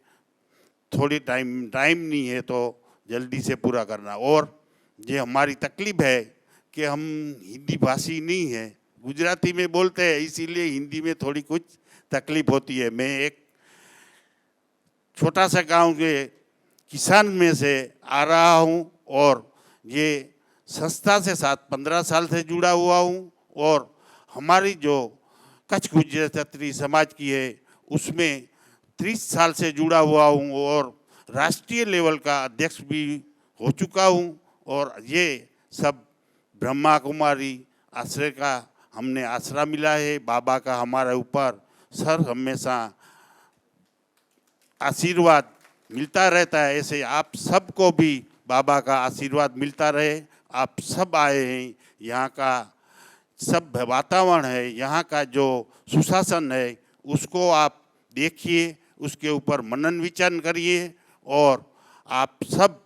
थोड़ी टाइम नहीं है तो जल्दी से पूरा करना। और ये हमारी तकलीफ है कि हम हिंदी भाषी नहीं है गुजराती में बोलते हैं इसीलिए हिंदी में थोड़ी कुछ तकलीफ होती है। मैं एक छोटा सा गांव के किसान में से आ रहा हूं और ये संस्था से साथ 15 साल से जुड़ा हुआ हूं और हमारी जो कच्छ गुजराती समाज की है उसमें 30 साल से जुड़ा हुआ हूं और राष्ट्रीय लेवल का अध्यक्ष भी हो चुका हूं और ये सब ब्रह्मा कुमारी आश्रय का हमने आसरा मिला है। बाबा का हमारे ऊपर सर हमेशा आशीर्वाद मिलता रहता है ऐसे आप सबको भी बाबा का आशीर्वाद मिलता रहे। आप सब आए हैं यहाँ का सब वातावरण है यहाँ का जो सुशासन है उसको आप देखिए उसके ऊपर मनन विचार करिए और आप सब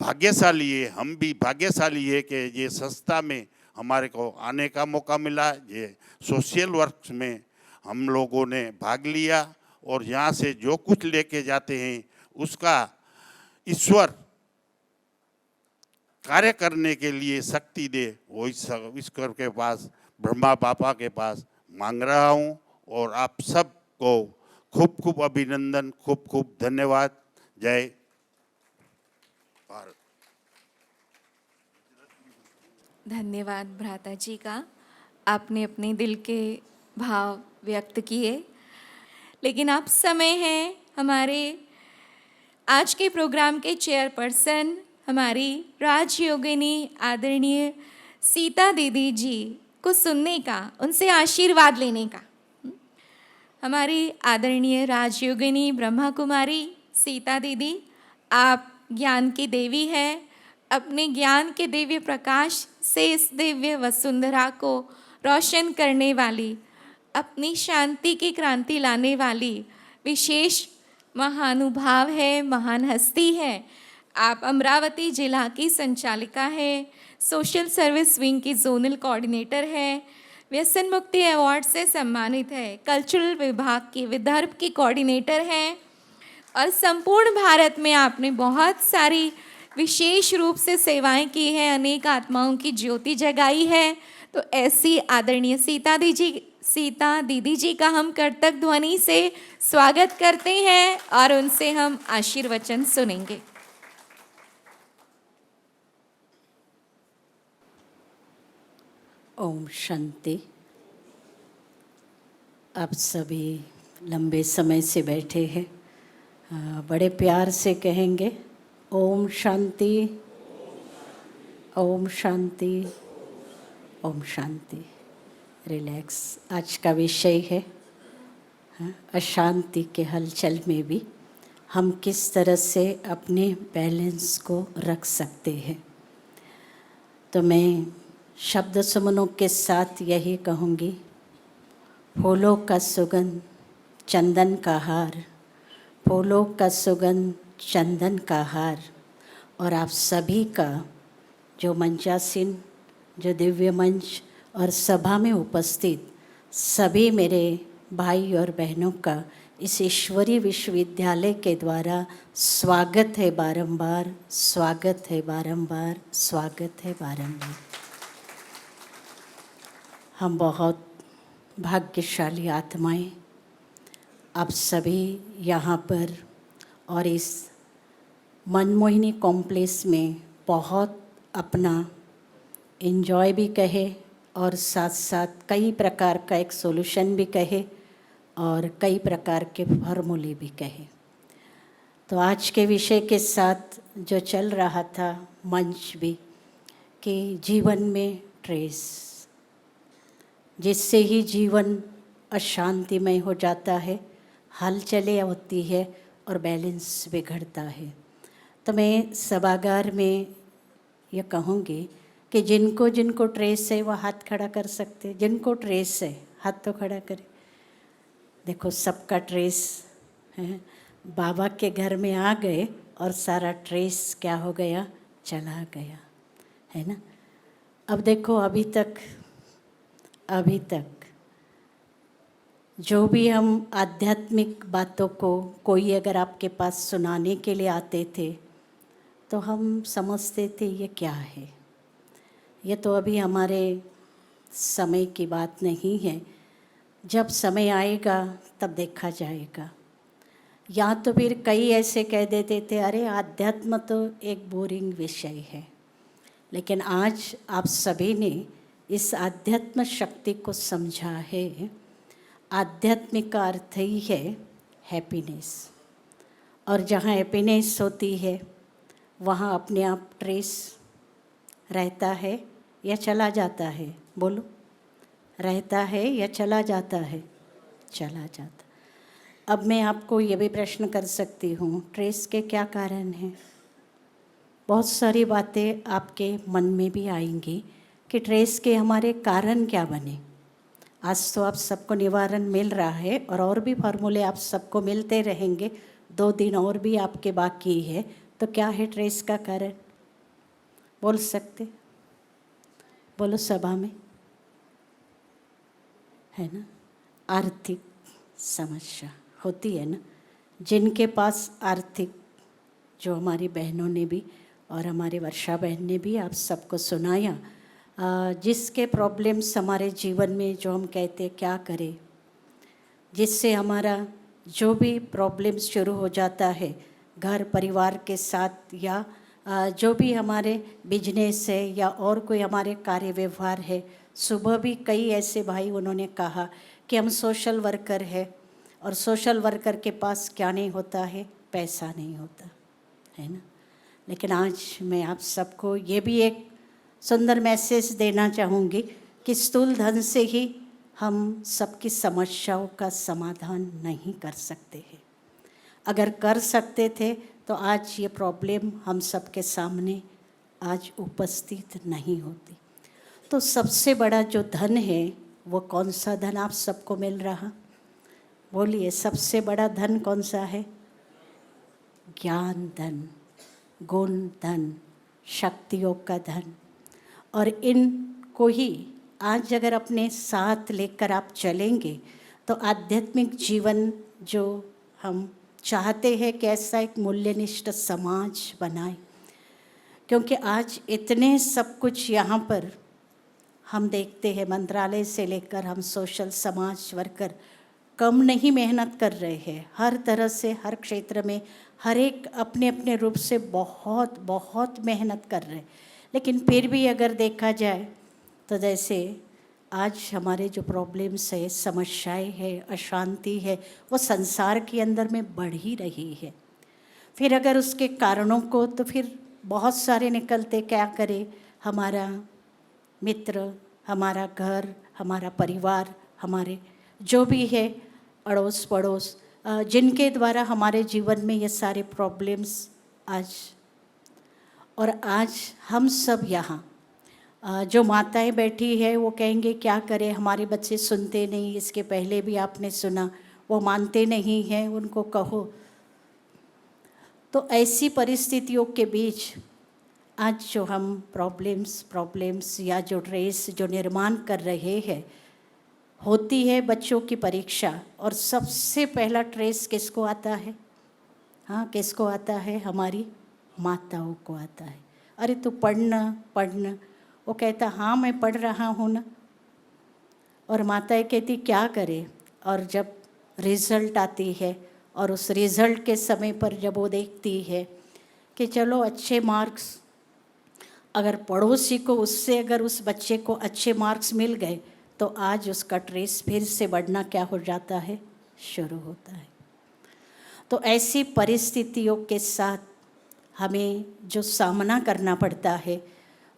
भाग्यशाली है हम भी भाग्यशाली है कि ये संस्था में हमारे को आने का मौका मिला। ये सोशल वर्क में हम लोगों ने भाग लिया और यहाँ से जो कुछ लेके जाते हैं उसका ईश्वर कार्य करने के लिए शक्ति दे, वो ईश्वर के पास, ब्रह्मा बापा के पास मांग रहा हूँ। और आप सबको खूब खूब अभिनंदन, खूब खूब धन्यवाद। जय भारत। धन्यवाद भ्राता जी का, आपने अपने दिल के भाव व्यक्त किए। लेकिन अब समय है हमारे आज के प्रोग्राम के चेयरपर्सन हमारी राजयोगिनी आदरणीय सीता दीदी जी को सुनने का, उनसे आशीर्वाद लेने का। हमारी आदरणीय राजयोगिनी ब्रह्मा कुमारी सीता दीदी, आप ज्ञान की देवी हैं। अपने ज्ञान के दिव्य प्रकाश से इस दिव्य वसुंधरा को रोशन करने वाली, अपनी शांति की क्रांति लाने वाली विशेष महानुभाव है, महान हस्ती है। आप अमरावती जिला की संचालिका है, सोशल सर्विस विंग की जोनल कोऑर्डिनेटर है, व्यसन मुक्ति अवार्ड से सम्मानित है, कल्चरल विभाग की विदर्भ की कोऑर्डिनेटर हैं और संपूर्ण भारत में आपने बहुत सारी विशेष रूप से सेवाएं की हैं, अनेक आत्माओं की ज्योति जगाई है। तो ऐसी आदरणीय सीता दीदी जी का हम कर्तव्य ध्वनि से स्वागत करते हैं और उनसे हम आशीर्वचन सुनेंगे। ओम शांति। आप सभी लंबे समय से बैठे हैं, बड़े प्यार से कहेंगे ओम शांति, ओम शांति, ओम शांति। रिलैक्स। आज का विषय है अशांति के हलचल में भी हम किस तरह से अपने बैलेंस को रख सकते हैं। तो मैं शब्द सुमनों के साथ यही कहूँगी, फूलों का सुगंध चंदन का हार, फूलों का सुगंध चंदन का हार। और आप सभी का जो मंचासीन, जो दिव्य मंच और सभा में उपस्थित सभी मेरे भाई और बहनों का इस ईश्वरीय विश्वविद्यालय के द्वारा स्वागत है बारंबार, स्वागत है बारंबार, स्वागत है बारंबार। हम बहुत भाग्यशाली आत्माएं, आप सभी यहाँ पर और इस मनमोहिनी कॉम्प्लेक्स में बहुत अपना एंजॉय भी कहे और साथ साथ कई प्रकार का एक सॉल्यूशन भी कहे और कई प्रकार के फार्मूले भी कहे। तो आज के विषय के साथ जो चल रहा था मंच भी, कि जीवन में ट्रेस, जिससे ही जीवन अशांतिमय हो जाता है, हलचलें होती है और बैलेंस बिगड़ता है। तो मैं सभागार में ये कहूँगी कि जिनको जिनको ट्रेस है वह हाथ खड़ा कर सकते, जिनको ट्रेस है हाथ तो खड़ा करें। देखो सबका ट्रेस है, बाबा के घर में आ गए और सारा ट्रेस क्या हो गया, चला गया, है ना। अब देखो अभी तक जो भी हम आध्यात्मिक बातों को कोई अगर आपके पास सुनाने के लिए आते थे तो हम समझते थे ये क्या है, ये तो अभी हमारे समय की बात नहीं है, जब समय आएगा तब देखा जाएगा। या तो फिर कई ऐसे कह देते थे अरे आध्यात्म तो एक बोरिंग विषय है। लेकिन आज आप सभी ने इस आध्यात्म शक्ति को समझा है। आध्यात्मिक का अर्थ ही है हैप्पीनेस, और जहाँ हैप्पीनेस होती है वहाँ अपने आप ट्रेस रहता है या चला जाता है, बोलो, रहता है या चला जाता है, चला जाता। अब मैं आपको ये भी प्रश्न कर सकती हूँ, ट्रेस के क्या कारण हैं। बहुत सारी बातें आपके मन में भी आएंगी कि ट्रेस के हमारे कारण क्या बने। आज तो आप सबको निवारण मिल रहा है और भी फार्मूले आप सबको मिलते रहेंगे, 2 दिन और भी आपके बाकी है। तो क्या है ट्रेस का कारण, बोल सकते, बोलो सभा में, है ना। आर्थिक समस्या, होती है ना, जिनके पास आर्थिक, जो हमारी बहनों ने भी और हमारे वर्षा बहन ने भी आप सबको सुनाया, जिसके प्रॉब्लम्स हमारे जीवन में जो हम कहते क्या करें, जिससे हमारा जो भी प्रॉब्लम्स शुरू हो जाता है घर परिवार के साथ, या जो भी हमारे बिजनेस है या और कोई हमारे कार्य व्यवहार है। सुबह भी कई ऐसे भाई उन्होंने कहा कि हम सोशल वर्कर है और सोशल वर्कर के पास क्या नहीं होता है, पैसा नहीं होता है ना। लेकिन आज मैं आप सबको ये भी एक सुंदर मैसेज देना चाहूँगी कि स्थूल धन से ही हम सबकी समस्याओं का समाधान नहीं कर सकते हैं। अगर कर सकते थे तो आज ये प्रॉब्लम हम सबके सामने आज उपस्थित नहीं होती। तो सबसे बड़ा जो धन है वो कौन सा धन आप सबको मिल रहा? बोलिए, सबसे बड़ा धन कौन सा है? ज्ञान धन, गुण धन, शक्तियों का धन। और इनको ही आज अगर अपने साथ लेकर आप चलेंगे तो आध्यात्मिक जीवन जो हम चाहते हैं कि ऐसा एक मूल्यनिष्ठ समाज बनाए, क्योंकि आज इतने सब कुछ यहाँ पर हम देखते हैं, मंत्रालय से लेकर हम सोशल समाज वर्कर कम नहीं मेहनत कर रहे हैं। हर तरह से, हर क्षेत्र में, हर एक अपने अपने रूप से बहुत बहुत मेहनत कर रहे हैं। लेकिन फिर भी अगर देखा जाए तो जैसे आज हमारे जो प्रॉब्लम्स है, समस्याएं है, अशांति है, वो संसार के अंदर में बढ़ ही रही है। फिर अगर उसके कारणों को तो फिर बहुत सारे निकलते, क्या करें, हमारा मित्र, हमारा घर, हमारा परिवार, हमारे जो भी है अड़ोस पड़ोस, जिनके द्वारा हमारे जीवन में ये सारे प्रॉब्लम्स आज, और आज हम सब यहाँ जो माताएं बैठी है वो कहेंगे क्या करें, हमारे बच्चे सुनते नहीं। इसके पहले भी आपने सुना, वो मानते नहीं हैं, उनको कहो। तो ऐसी परिस्थितियों के बीच आज जो हम प्रॉब्लम्स या जो ड्रेस जो निर्माण कर रहे हैं, होती है बच्चों की परीक्षा, और सबसे पहला ट्रेस किसको आता है? हाँ, किसको आता है? हमारी माताओं को आता है। अरे तू पढ़ना, वो कहता हाँ मैं पढ़ रहा हूँ ना, और माताएं कहती क्या करे। और जब रिज़ल्ट आती है और उस रिज़ल्ट के समय पर जब वो देखती है कि चलो अच्छे मार्क्स, अगर पड़ोसी को उससे अगर उस बच्चे को अच्छे मार्क्स मिल गए तो आज उसका ट्रेस फिर से बढ़ना क्या हो जाता है? शुरू होता है। तो ऐसी परिस्थितियों के साथ हमें जो सामना करना पड़ता है,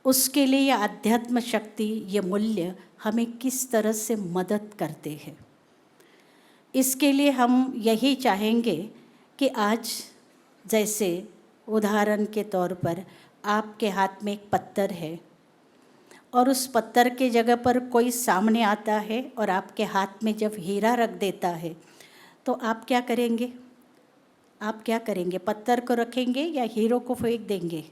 उसके लिए ये आध्यात्म शक्ति, ये मूल्य हमें किस तरह से मदद करते हैं। इसके लिए हम यही चाहेंगे कि आज जैसे उदाहरण के तौर पर आपके हाथ में एक पत्थर है और उस पत्थर के जगह पर कोई सामने आता है और आपके हाथ में जब हीरा रख देता है तो आप क्या करेंगे? आप क्या करेंगे? पत्थर को रखेंगे या हीरो को फेंक देंगे?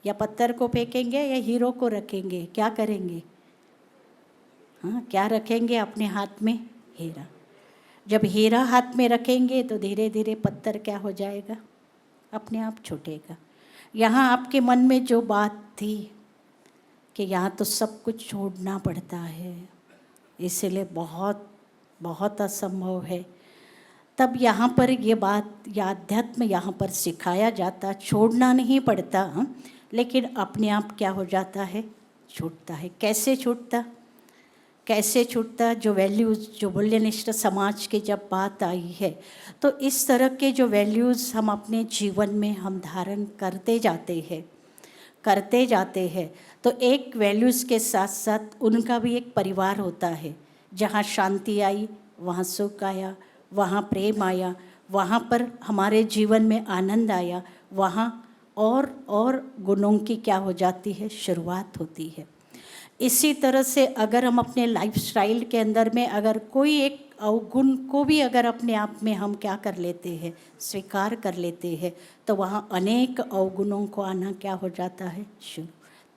या पत्थर को फेंकेंगे या हीरो को रखेंगे? क्या करेंगे? हाँ, क्या रखेंगे अपने हाथ में? हीरा। जब हीरा हाथ में रखेंगे तो धीरे धीरे पत्थर क्या हो जाएगा? अपने आप छूटेगा। यहाँ आपके मन में जो बात थी कि यहाँ तो सब कुछ छोड़ना पड़ता है, इसलिए बहुत बहुत असंभव है, तब यहाँ पर ये बात या अध्यात्म यहाँ पर सिखाया जाता, छोड़ना नहीं पड़ता, लेकिन अपने आप क्या हो जाता है? छूटता है। कैसे छूटता? कैसे छूटता? जो वैल्यूज़, जो मूल्यनिष्ठ समाज की जब बात आई है तो इस तरह के जो वैल्यूज़ हम अपने जीवन में हम धारण करते जाते हैं तो एक वैल्यूज़ के साथ साथ उनका भी एक परिवार होता है। जहाँ शांति आई वहाँ सुख आया, वहाँ प्रेम आया, वहाँ पर हमारे जीवन में आनंद आया, वहाँ और गुणों की क्या हो जाती है? शुरुआत होती है। इसी तरह से अगर हम अपने लाइफस्टाइल के अंदर में अगर कोई एक अवगुण को भी अगर अपने आप में हम क्या कर लेते हैं? स्वीकार कर लेते हैं, तो वहाँ अनेक अवगुणों को आना क्या हो जाता है? शुरू।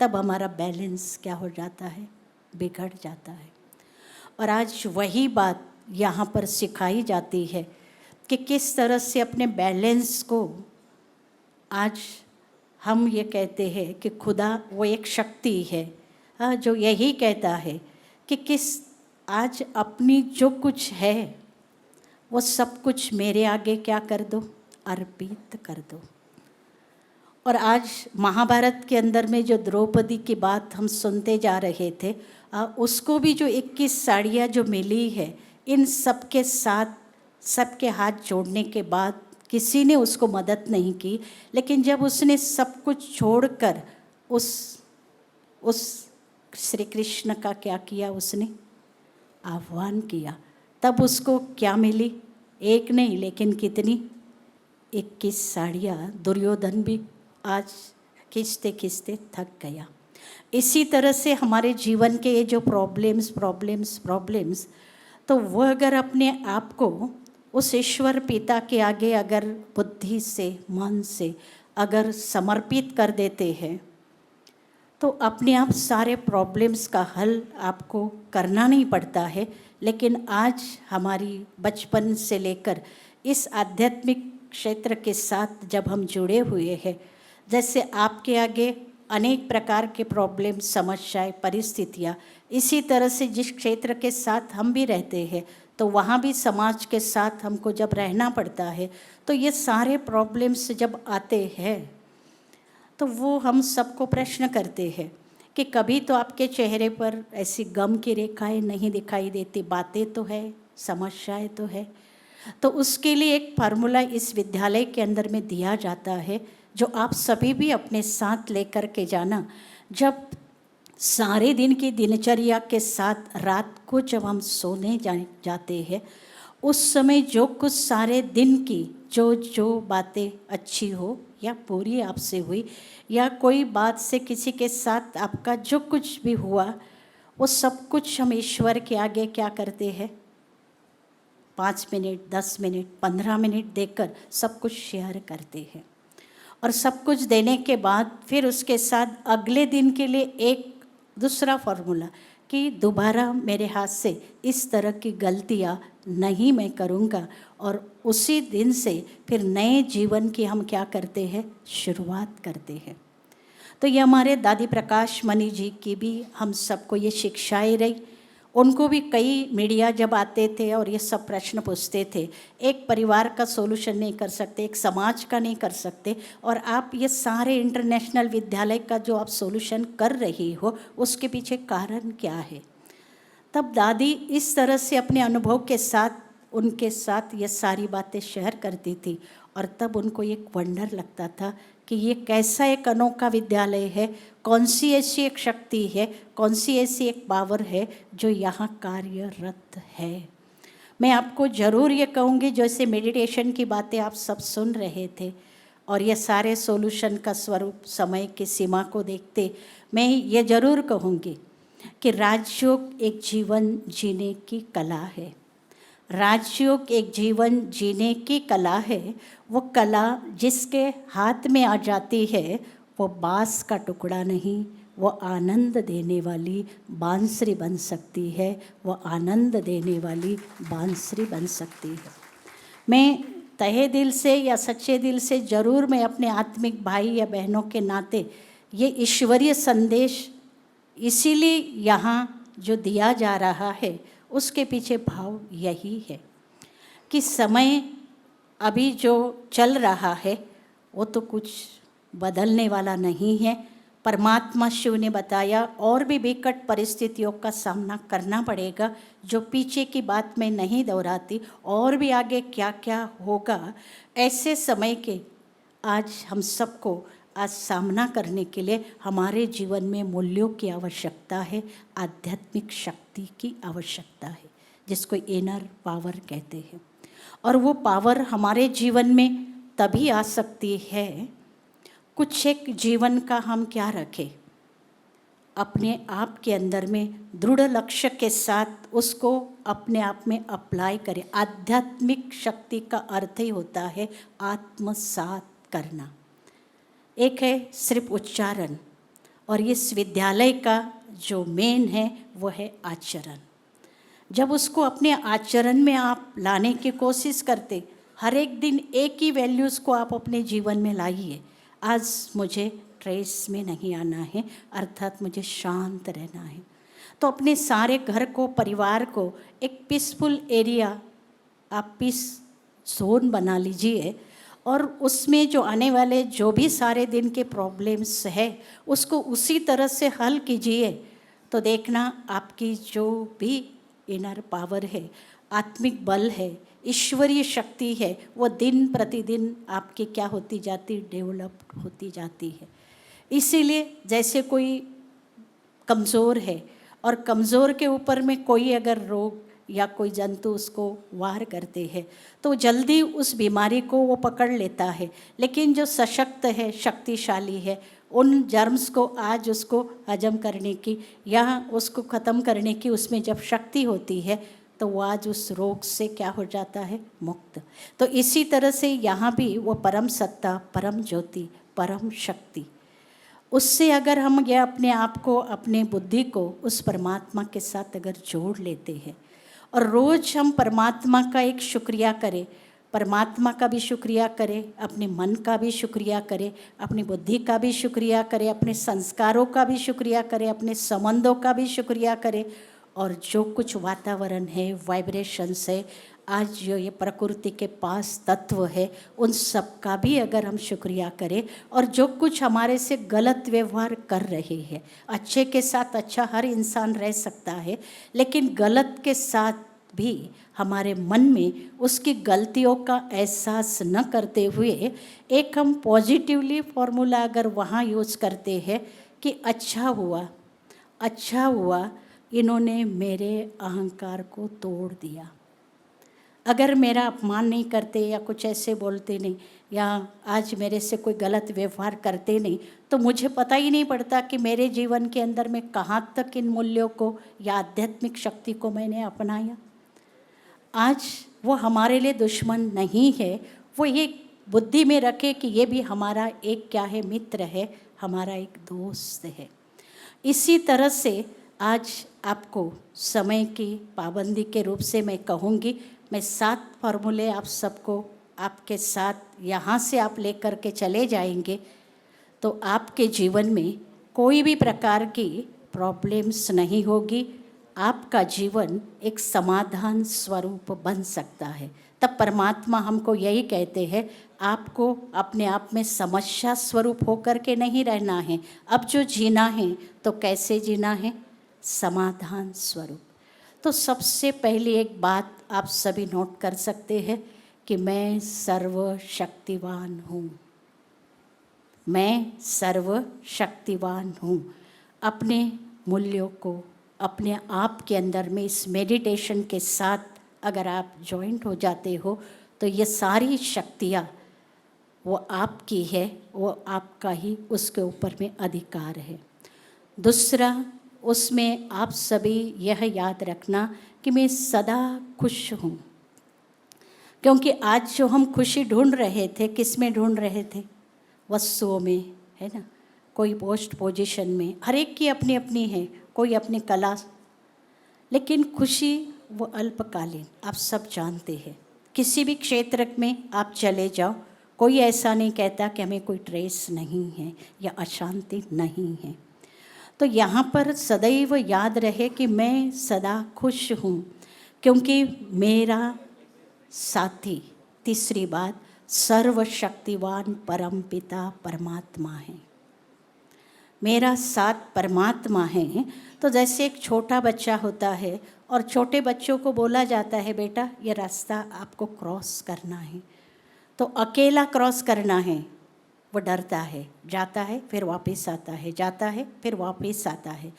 तब हमारा बैलेंस क्या हो जाता है? बिगड़ जाता है। और आज वही बात यहाँ पर सिखाई जाती है। कि किस तरह से अपने बैलेंस को आज हम ये कहते हैं कि खुदा वो एक शक्ति है, हाँ, जो यही कहता है कि किस आज अपनी जो कुछ है वो सब कुछ मेरे आगे क्या कर दो, अर्पित कर दो। और आज महाभारत के अंदर में जो द्रौपदी की बात हम सुनते जा रहे थे, उसको भी जो 21 साड़ियाँ जो मिली है, इन सब के साथ सबके हाथ जोड़ने के बाद किसी ने उसको मदद नहीं की, लेकिन जब उसने सब कुछ छोड़कर उस श्री कृष्ण का क्या किया, उसने आह्वान किया, तब उसको क्या मिली, एक नहीं लेकिन कितनी, 21 साड़ियाँ। दुर्योधन भी आज खींचते खींचते थक गया। इसी तरह से हमारे जीवन के ये जो प्रॉब्लम्स, तो वह अगर अपने आप को उस ईश्वर पिता के आगे अगर बुद्धि से, मन से अगर समर्पित कर देते हैं, तो अपने आप सारे प्रॉब्लम्स का हल आपको करना नहीं पड़ता है। लेकिन आज हमारी बचपन से लेकर इस आध्यात्मिक क्षेत्र के साथ जब हम जुड़े हुए हैं, जैसे आपके आगे अनेक प्रकार के प्रॉब्लम, समस्याएं, परिस्थितियाँ, इसी तरह से जिस क्षेत्र के साथ हम भी रहते हैं, तो वहाँ भी समाज के साथ हमको जब रहना पड़ता है, तो ये सारे प्रॉब्लम्स जब आते हैं, तो वो हम सबको प्रश्न करते हैं कि कभी तो आपके चेहरे पर ऐसी गम की रेखाएं नहीं दिखाई देती, बातें तो है, समस्याएं तो है। तो उसके लिए एक फार्मूला इस विद्यालय के अंदर में दिया जाता है, जो आप सभी भी अपने साथ लेकर के जाना। जब सारे दिन की दिनचर्या के साथ रात को जब हम सोने जाते हैं, उस समय जो कुछ सारे दिन की जो बातें अच्छी हो या पूरी आपसे हुई, या कोई बात से किसी के साथ आपका जो कुछ भी हुआ, वो सब कुछ हम ईश्वर के आगे क्या करते हैं, 5 मिनट, 10 मिनट, 15 मिनट देकर सब कुछ शेयर करते हैं। और सब कुछ देने के बाद फिर उसके साथ अगले दिन के लिए एक दूसरा फार्मूला कि दोबारा मेरे हाथ से इस तरह की गलतियाँ नहीं मैं करूँगा, और उसी दिन से फिर नए जीवन की हम क्या करते हैं, शुरुआत करते हैं। तो ये हमारे दादी प्रकाश मणि जी की भी हम सबको ये शिक्षाएं रही। उनको भी कई मीडिया जब आते थे और ये सब प्रश्न पूछते थे, एक परिवार का सोल्यूशन नहीं कर सकते, एक समाज का नहीं कर सकते, और आप ये सारे इंटरनेशनल विद्यालय का जो आप सोल्यूशन कर रही हो, उसके पीछे कारण क्या है। तब दादी इस तरह से अपने अनुभव के साथ उनके साथ ये सारी बातें शेयर करती थी, और तब उनको एक वंडर लगता था कि ये कैसा एक अनोखा विद्यालय है, कौन सी ऐसी एक शक्ति है, कौन सी ऐसी एक पावर है जो यहाँ कार्यरत है। मैं आपको ज़रूर ये कहूँगी, जैसे मेडिटेशन की बातें आप सब सुन रहे थे और ये सारे सॉल्यूशन का स्वरूप समय की सीमा को देखते, मैं ये ज़रूर कहूँगी कि राजयोग एक जीवन जीने की कला है। राजयोग एक जीवन जीने की कला है। वो कला जिसके हाथ में आ जाती है, वो बांस का टुकड़ा नहीं, वो आनंद देने वाली बांसुरी बन सकती है, वो आनंद देने वाली बांसुरी बन सकती है। मैं तहे दिल से या सच्चे दिल से ज़रूर मैं अपने आत्मिक भाई या बहनों के नाते ये ईश्वरीय संदेश इसीलिए यहाँ जो दिया जा रहा है, उसके पीछे भाव यही है कि समय अभी जो चल रहा है वो तो कुछ बदलने वाला नहीं है। परमात्मा शिव ने बताया और भी विकट परिस्थितियों का सामना करना पड़ेगा, जो पीछे की बात मैं नहीं दोहराती, और भी आगे क्या क्या होगा। ऐसे समय के आज हम सबको आज सामना करने के लिए हमारे जीवन में मूल्यों की आवश्यकता है, आध्यात्मिक शक्ति की आवश्यकता है, जिसको इनर पावर कहते हैं। और वो पावर हमारे जीवन में तभी आ सकती है, कुछ एक जीवन का हम क्या रखें, अपने आप के अंदर में दृढ़ लक्ष्य के साथ उसको अपने आप में अप्लाई करें। आध्यात्मिक शक्ति का अर्थ ही होता है आत्मसात करना। एक है सिर्फ उच्चारण, और इस विद्यालय का जो मेन है वो है आचरण। जब उसको अपने आचरण में आप लाने की कोशिश करते, हर एक दिन एक ही वैल्यूज़ को आप अपने जीवन में लाइए। आज मुझे स्ट्रेस में नहीं आना है, अर्थात मुझे शांत रहना है। तो अपने सारे घर को, परिवार को एक पीसफुल एरिया, आप पीस जोन बना लीजिए और उसमें जो आने वाले जो भी सारे दिन के प्रॉब्लम्स है उसको उसी तरह से हल कीजिए। तो देखना आपकी जो भी इनर पावर है, आत्मिक बल है, ईश्वरीय शक्ति है, वो दिन प्रतिदिन आपकी क्या होती जाती, डेवलप होती जाती है। इसीलिए जैसे कोई कमज़ोर है और कमज़ोर के ऊपर में कोई अगर रोग या कोई जंतु उसको वार करते हैं तो जल्दी उस बीमारी को वो पकड़ लेता है, लेकिन जो सशक्त है, शक्तिशाली है, उन जर्म्स को आज उसको हजम करने की या उसको ख़त्म करने की उसमें जब शक्ति होती है तो वो आज उस रोग से क्या हो जाता है, मुक्त। तो इसी तरह से यहाँ भी वो परम सत्ता, परम ज्योति, परम शक्ति, उससे अगर हम ये अपने आप को, अपने बुद्धि को उस परमात्मा के साथ अगर जोड़ लेते हैं और रोज़ हम परमात्मा का एक शुक्रिया करें, परमात्मा का भी शुक्रिया करें, अपने मन का भी शुक्रिया करें, अपनी बुद्धि का भी शुक्रिया करें, अपने संस्कारों का भी शुक्रिया करें, अपने संबंधों का भी शुक्रिया करें, और जो कुछ वातावरण है, वाइब्रेशंस है, आज जो ये प्रकृति के पास तत्व है, उन सब का भी अगर हम शुक्रिया करें, और जो कुछ हमारे से गलत व्यवहार कर रहे हैं, अच्छे के साथ अच्छा हर इंसान रह सकता है, लेकिन गलत के साथ भी हमारे मन में उसकी गलतियों का एहसास न करते हुए एक हम पॉजिटिवली फॉर्मूला अगर वहाँ यूज़ करते हैं कि अच्छा हुआ इन्होंने मेरे अहंकार को तोड़ दिया। अगर मेरा अपमान नहीं करते या कुछ ऐसे बोलते नहीं या आज मेरे से कोई गलत व्यवहार करते नहीं तो मुझे पता ही नहीं पड़ता कि मेरे जीवन के अंदर में कहाँ तक इन मूल्यों को या आध्यात्मिक शक्ति को मैंने अपनाया। आज वो हमारे लिए दुश्मन नहीं है, वो ये बुद्धि में रखे कि ये भी हमारा एक क्या है, मित्र है, हमारा एक दोस्त है। इसी तरह से आज आपको समय की पाबंदी के रूप से मैं कहूँगी, मैं 7 फार्मूले आप सबको आपके साथ यहाँ से आप लेकर के चले जाएंगे तो आपके जीवन में कोई भी प्रकार की प्रॉब्लम्स नहीं होगी, आपका जीवन एक समाधान स्वरूप बन सकता है। तब परमात्मा हमको यही कहते हैं, आपको अपने आप में समस्या स्वरूप होकर के नहीं रहना है, अब जो जीना है तो कैसे जीना है, समाधान स्वरूप। तो सबसे पहली एक बात आप सभी नोट कर सकते हैं कि मैं सर्वशक्तिवान हूँ, मैं सर्वशक्तिवान हूँ। अपने मूल्यों को अपने आप के अंदर में इस मेडिटेशन के साथ अगर आप जॉइंट हो जाते हो तो ये सारी शक्तियाँ वो आपकी है, वो आपका ही उसके ऊपर में अधिकार है। दूसरा, उसमें आप सभी यह याद रखना कि मैं सदा खुश हूँ, क्योंकि आज जो हम खुशी ढूंढ रहे थे, किस में ढूंढ रहे थे, वस्तुओं में, है ना, कोई पोस्ट पोजीशन में, हर एक की अपनी अपनी है, कोई अपनी कला, लेकिन खुशी वो अल्पकालीन, आप सब जानते हैं। किसी भी क्षेत्र में आप चले जाओ, कोई ऐसा नहीं कहता कि हमें कोई ट्रेस नहीं है या अशांति नहीं है। तो यहाँ पर सदैव याद रहे कि मैं सदा खुश हूँ, क्योंकि मेरा साथी, तीसरी बात, सर्वशक्तिवान परमपिता परमात्मा है, मेरा साथ परमात्मा है। तो जैसे एक छोटा बच्चा होता है और छोटे बच्चों को बोला जाता है, बेटा ये रास्ता आपको क्रॉस करना है, तो अकेला क्रॉस करना है, वो डरता है, जाता है फिर वापस आता है, जाता है फिर वापस आता है।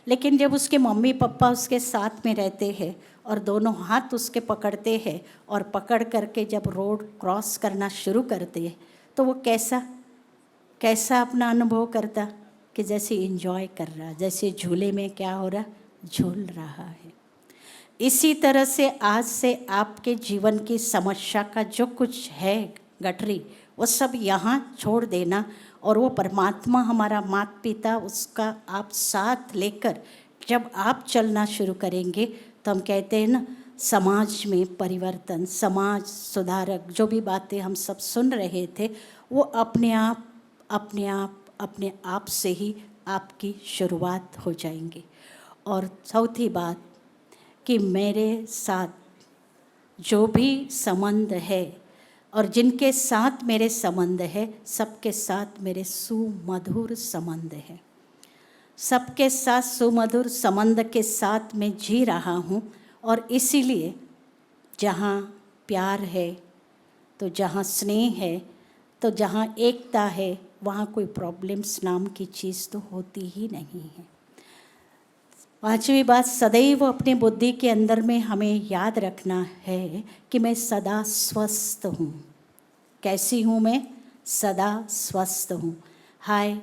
लेकिन जब उसके मम्मी पापा उसके साथ में रहते हैं और दोनों हाथ उसके पकड़ते हैं और पकड़ करके जब रोड क्रॉस करना शुरू करते हैं तो वो कैसा अपना अनुभव करता कि जैसे एंजॉय कर रहा, जैसे झूले में क्या हो रहा, झूल रहा है। इसी तरह से आज से आपके जीवन की समस्या का जो कुछ है गठरी, वो सब यहाँ छोड़ देना और वो परमात्मा हमारा माता पिता, उसका आप साथ लेकर जब आप चलना शुरू करेंगे तो हम कहते हैं ना, समाज में परिवर्तन, समाज सुधारक जो भी बातें हम सब सुन रहे थे, वो अपने आप से ही आपकी शुरुआत हो जाएंगी। और चौथी बात कि मेरे साथ जो भी संबंध है और जिनके साथ मेरे संबंध है, सबके साथ मेरे सुमधुर संबंध है। सबके साथ सुमधुर संबंध के साथ मैं जी रहा हूँ। और इसीलिए जहाँ प्यार है, तो जहाँ स्नेह है, तो जहाँ एकता है, वहाँ कोई प्रॉब्लम्स नाम की चीज़ तो होती ही नहीं है। पांचवी बात, सदैव अपने बुद्धि के अंदर में हमें याद रखना है कि मैं सदा स्वस्थ हूँ। कैसी हूँ मैं? सदा स्वस्थ हूँ। हाय,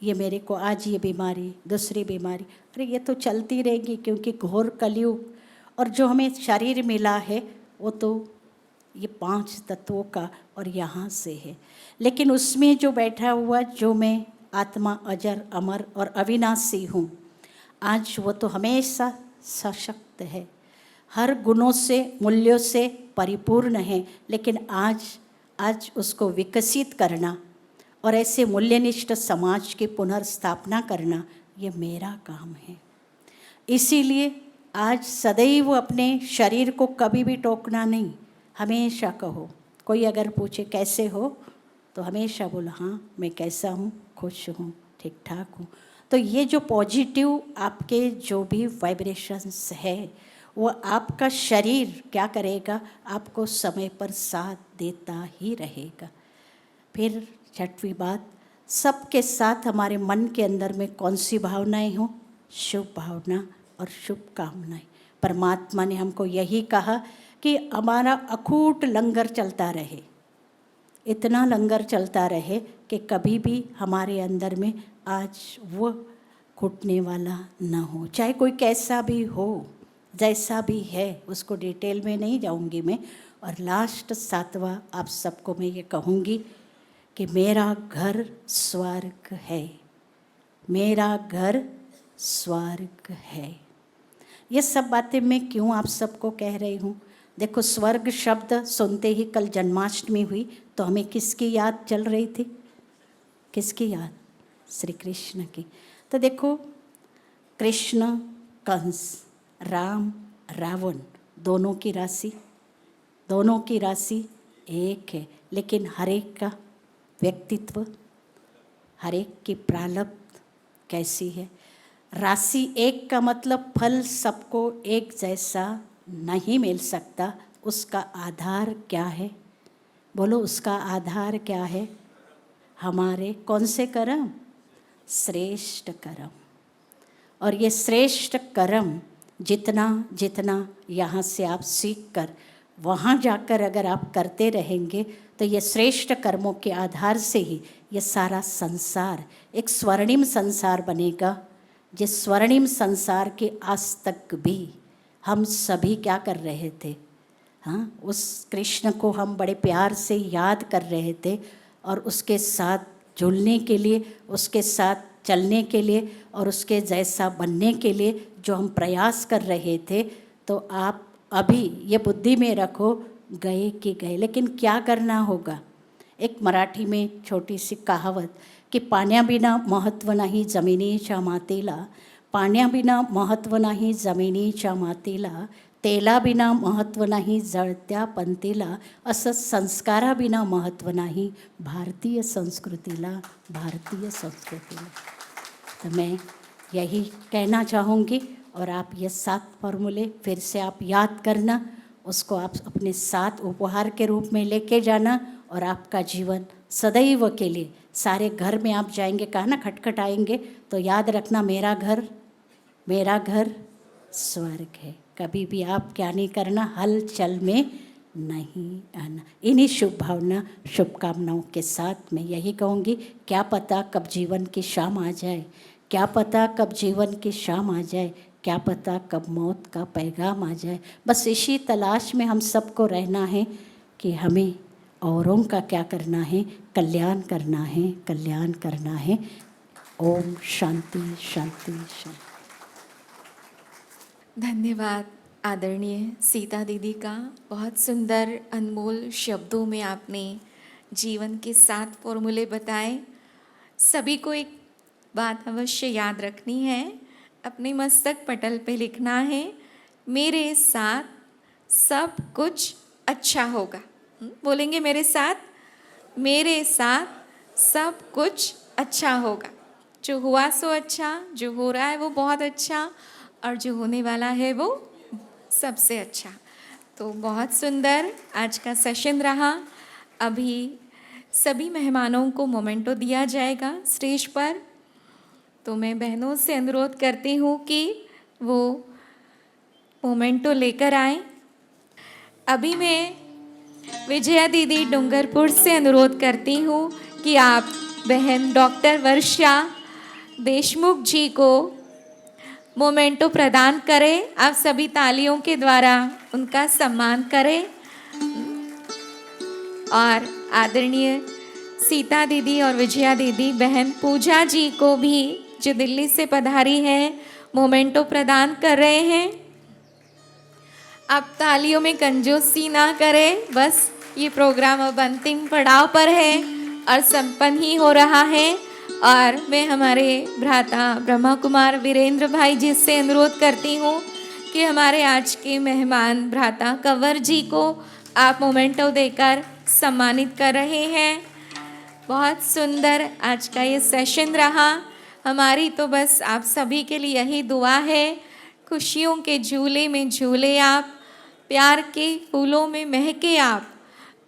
ये मेरे को आज ये बीमारी, दूसरी बीमारी, अरे ये तो चलती रहेगी, क्योंकि घोर कलयुग। और जो हमें शरीर मिला है वो तो ये 5 तत्वों का और यहाँ से है, लेकिन उसमें जो बैठा हुआ जो मैं आत्मा अजर अमर और अविनाशी हूँ, आज वो तो हमेशा सशक्त है, हर गुणों से मूल्यों से परिपूर्ण है। लेकिन आज उसको विकसित करना और ऐसे मूल्यनिष्ठ समाज की पुनर्स्थापना करना, ये मेरा काम है। इसीलिए आज सदैव अपने शरीर को कभी भी टोकना नहीं, हमेशा कहो। कोई अगर पूछे कैसे हो, तो हमेशा बोलो हाँ मैं कैसा हूँ, खुश हूँ, ठीक ठाक हूँ। तो ये जो पॉजिटिव आपके जो भी वाइब्रेशंस है, वो आपका शरीर क्या करेगा, आपको समय पर साथ देता ही रहेगा। फिर छठवीं बात, सबके साथ हमारे मन के अंदर में कौन सी भावनाएं हो? शुभ भावना और शुभकामनाएं। परमात्मा ने हमको यही कहा कि हमारा अखूट लंगर चलता रहे, इतना लंगर चलता रहे कि कभी भी हमारे अंदर में आज वो घुटने वाला ना हो, चाहे कोई कैसा भी हो, जैसा भी है, उसको डिटेल में नहीं जाऊंगी मैं। और लास्ट 7वां आप सबको मैं ये कहूँगी कि मेरा घर स्वर्ग है, मेरा घर स्वर्ग है। ये सब बातें मैं क्यों आप सबको कह रही हूँ? देखो, स्वर्ग शब्द सुनते ही कल जन्माष्टमी हुई तो हमें किसकी याद चल रही थी? किसकी याद? श्री कृष्ण की। तो देखो, कृष्ण कंस, राम रावण, दोनों की राशि एक है, लेकिन हर एक का व्यक्तित्व, हर एक की प्रारब्ध कैसी है। राशि एक का मतलब फल सबको एक जैसा नहीं मिल सकता। उसका आधार क्या है? बोलो, उसका आधार क्या है? हमारे कौन से कर्म? श्रेष्ठ कर्म। और ये श्रेष्ठ कर्म जितना यहाँ से आप सीख कर वहाँ जाकर अगर आप करते रहेंगे, तो ये श्रेष्ठ कर्मों के आधार से ही ये सारा संसार एक स्वर्णिम संसार बनेगा। जिस स्वर्णिम संसार के आज तक भी हम सभी क्या कर रहे थे? हाँ, उस कृष्ण को हम बड़े प्यार से याद कर रहे थे, और उसके साथ जुड़ने के लिए, उसके साथ चलने के लिए और उसके जैसा बनने के लिए जो हम प्रयास कर रहे थे। तो आप अभी ये बुद्धि में रखो, गए कि गए, लेकिन क्या करना होगा? एक मराठी में छोटी सी कहावत की पाण्याविना महत्त्व नाही जमिनीच्या मातीला, पाण्याविना महत्त्व नाही जमिनीच्या मातीला, तेलाविना महत्त्व नाही जळत्या पंथीला, असं संस्काराविना महत्त्व नाही भारतीय संस्कृतीला, भारतीय संस्कृतीला। तो मैं यही कहना चाहूँगी, और आप ये 7 फॉर्मूले फिर से आप याद करना, उसको आप अपने साथ उपहार के रूप में लेके जाना, और आपका जीवन सदैव के लिए सारे घर में आप जाएंगे, कहा ना खटखटाएंगे, तो याद रखना मेरा घर स्वर्ग है। कभी भी आप क्या नहीं करना, हलचल में नहीं आना। इन्हीं शुभ भावना शुभकामनाओं के साथ मैं यही कहूँगी, क्या पता कब जीवन की शाम आ जाए, क्या पता कब जीवन की शाम आ जाए, क्या पता कब मौत का पैगाम आ जाए। बस इसी तलाश में हम सबको रहना है कि हमें औरों का क्या करना है, कल्याण करना है, कल्याण करना है। ओम शांति शांति शांति। धन्यवाद आदरणीय सीता दीदी का बहुत सुंदर अनमोल शब्दों में आपने जीवन के 7 फॉर्मूले बताए। सभी को एक बात अवश्य याद रखनी है, अपने मस्तक पटल पे लिखना है, मेरे साथ सब कुछ अच्छा होगा। बोलेंगे मेरे साथ, मेरे साथ सब कुछ अच्छा होगा। जो हुआ सो अच्छा, जो हो रहा है वो बहुत अच्छा, और जो होने वाला है वो सबसे अच्छा। तो बहुत सुंदर आज का सेशन रहा। अभी सभी मेहमानों को मोमेंटो दिया जाएगा स्टेज पर। तो मैं बहनों से अनुरोध करती हूँ कि वो मोमेंटो लेकर आए। अभी मैं विजया दीदी डूंगरपुर से अनुरोध करती हूँ कि आप बहन डॉक्टर वर्षा देशमुख जी को मोमेंटो प्रदान करें। आप सभी तालियों के द्वारा उनका सम्मान करें। और आदरणीय सीता दीदी और विजया दीदी बहन पूजा जी को भी, जो दिल्ली से पधारी हैं, मोमेंटो प्रदान कर रहे हैं। आप तालियों में कंजूसी ना करें, बस ये प्रोग्राम अब अंतिम पड़ाव पर है और संपन्न ही हो रहा है। और मैं हमारे भ्राता ब्रह्मा कुमार वीरेंद्र भाई जी से अनुरोध करती हूँ कि हमारे आज के मेहमान भ्राता कंवर जी को आप मोमेंटो देकर सम्मानित कर रहे हैं। बहुत सुंदर आज का ये सेशन रहा। हमारी तो बस आप सभी के लिए यही दुआ है, खुशियों के झूले में झूले आप, प्यार के फूलों में महके आप।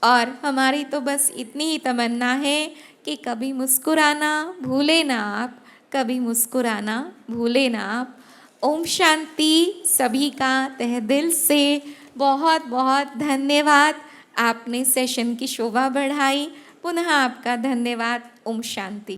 और हमारी तो बस इतनी ही तमन्ना है कि कभी मुस्कुराना भूले ना आप, कभी मुस्कुराना भूले ना आप। ओम शांति। सभी का तहे दिल से बहुत बहुत धन्यवाद। आपने सेशन की शोभा बढ़ाई। पुनः आपका धन्यवाद। ओम शांति।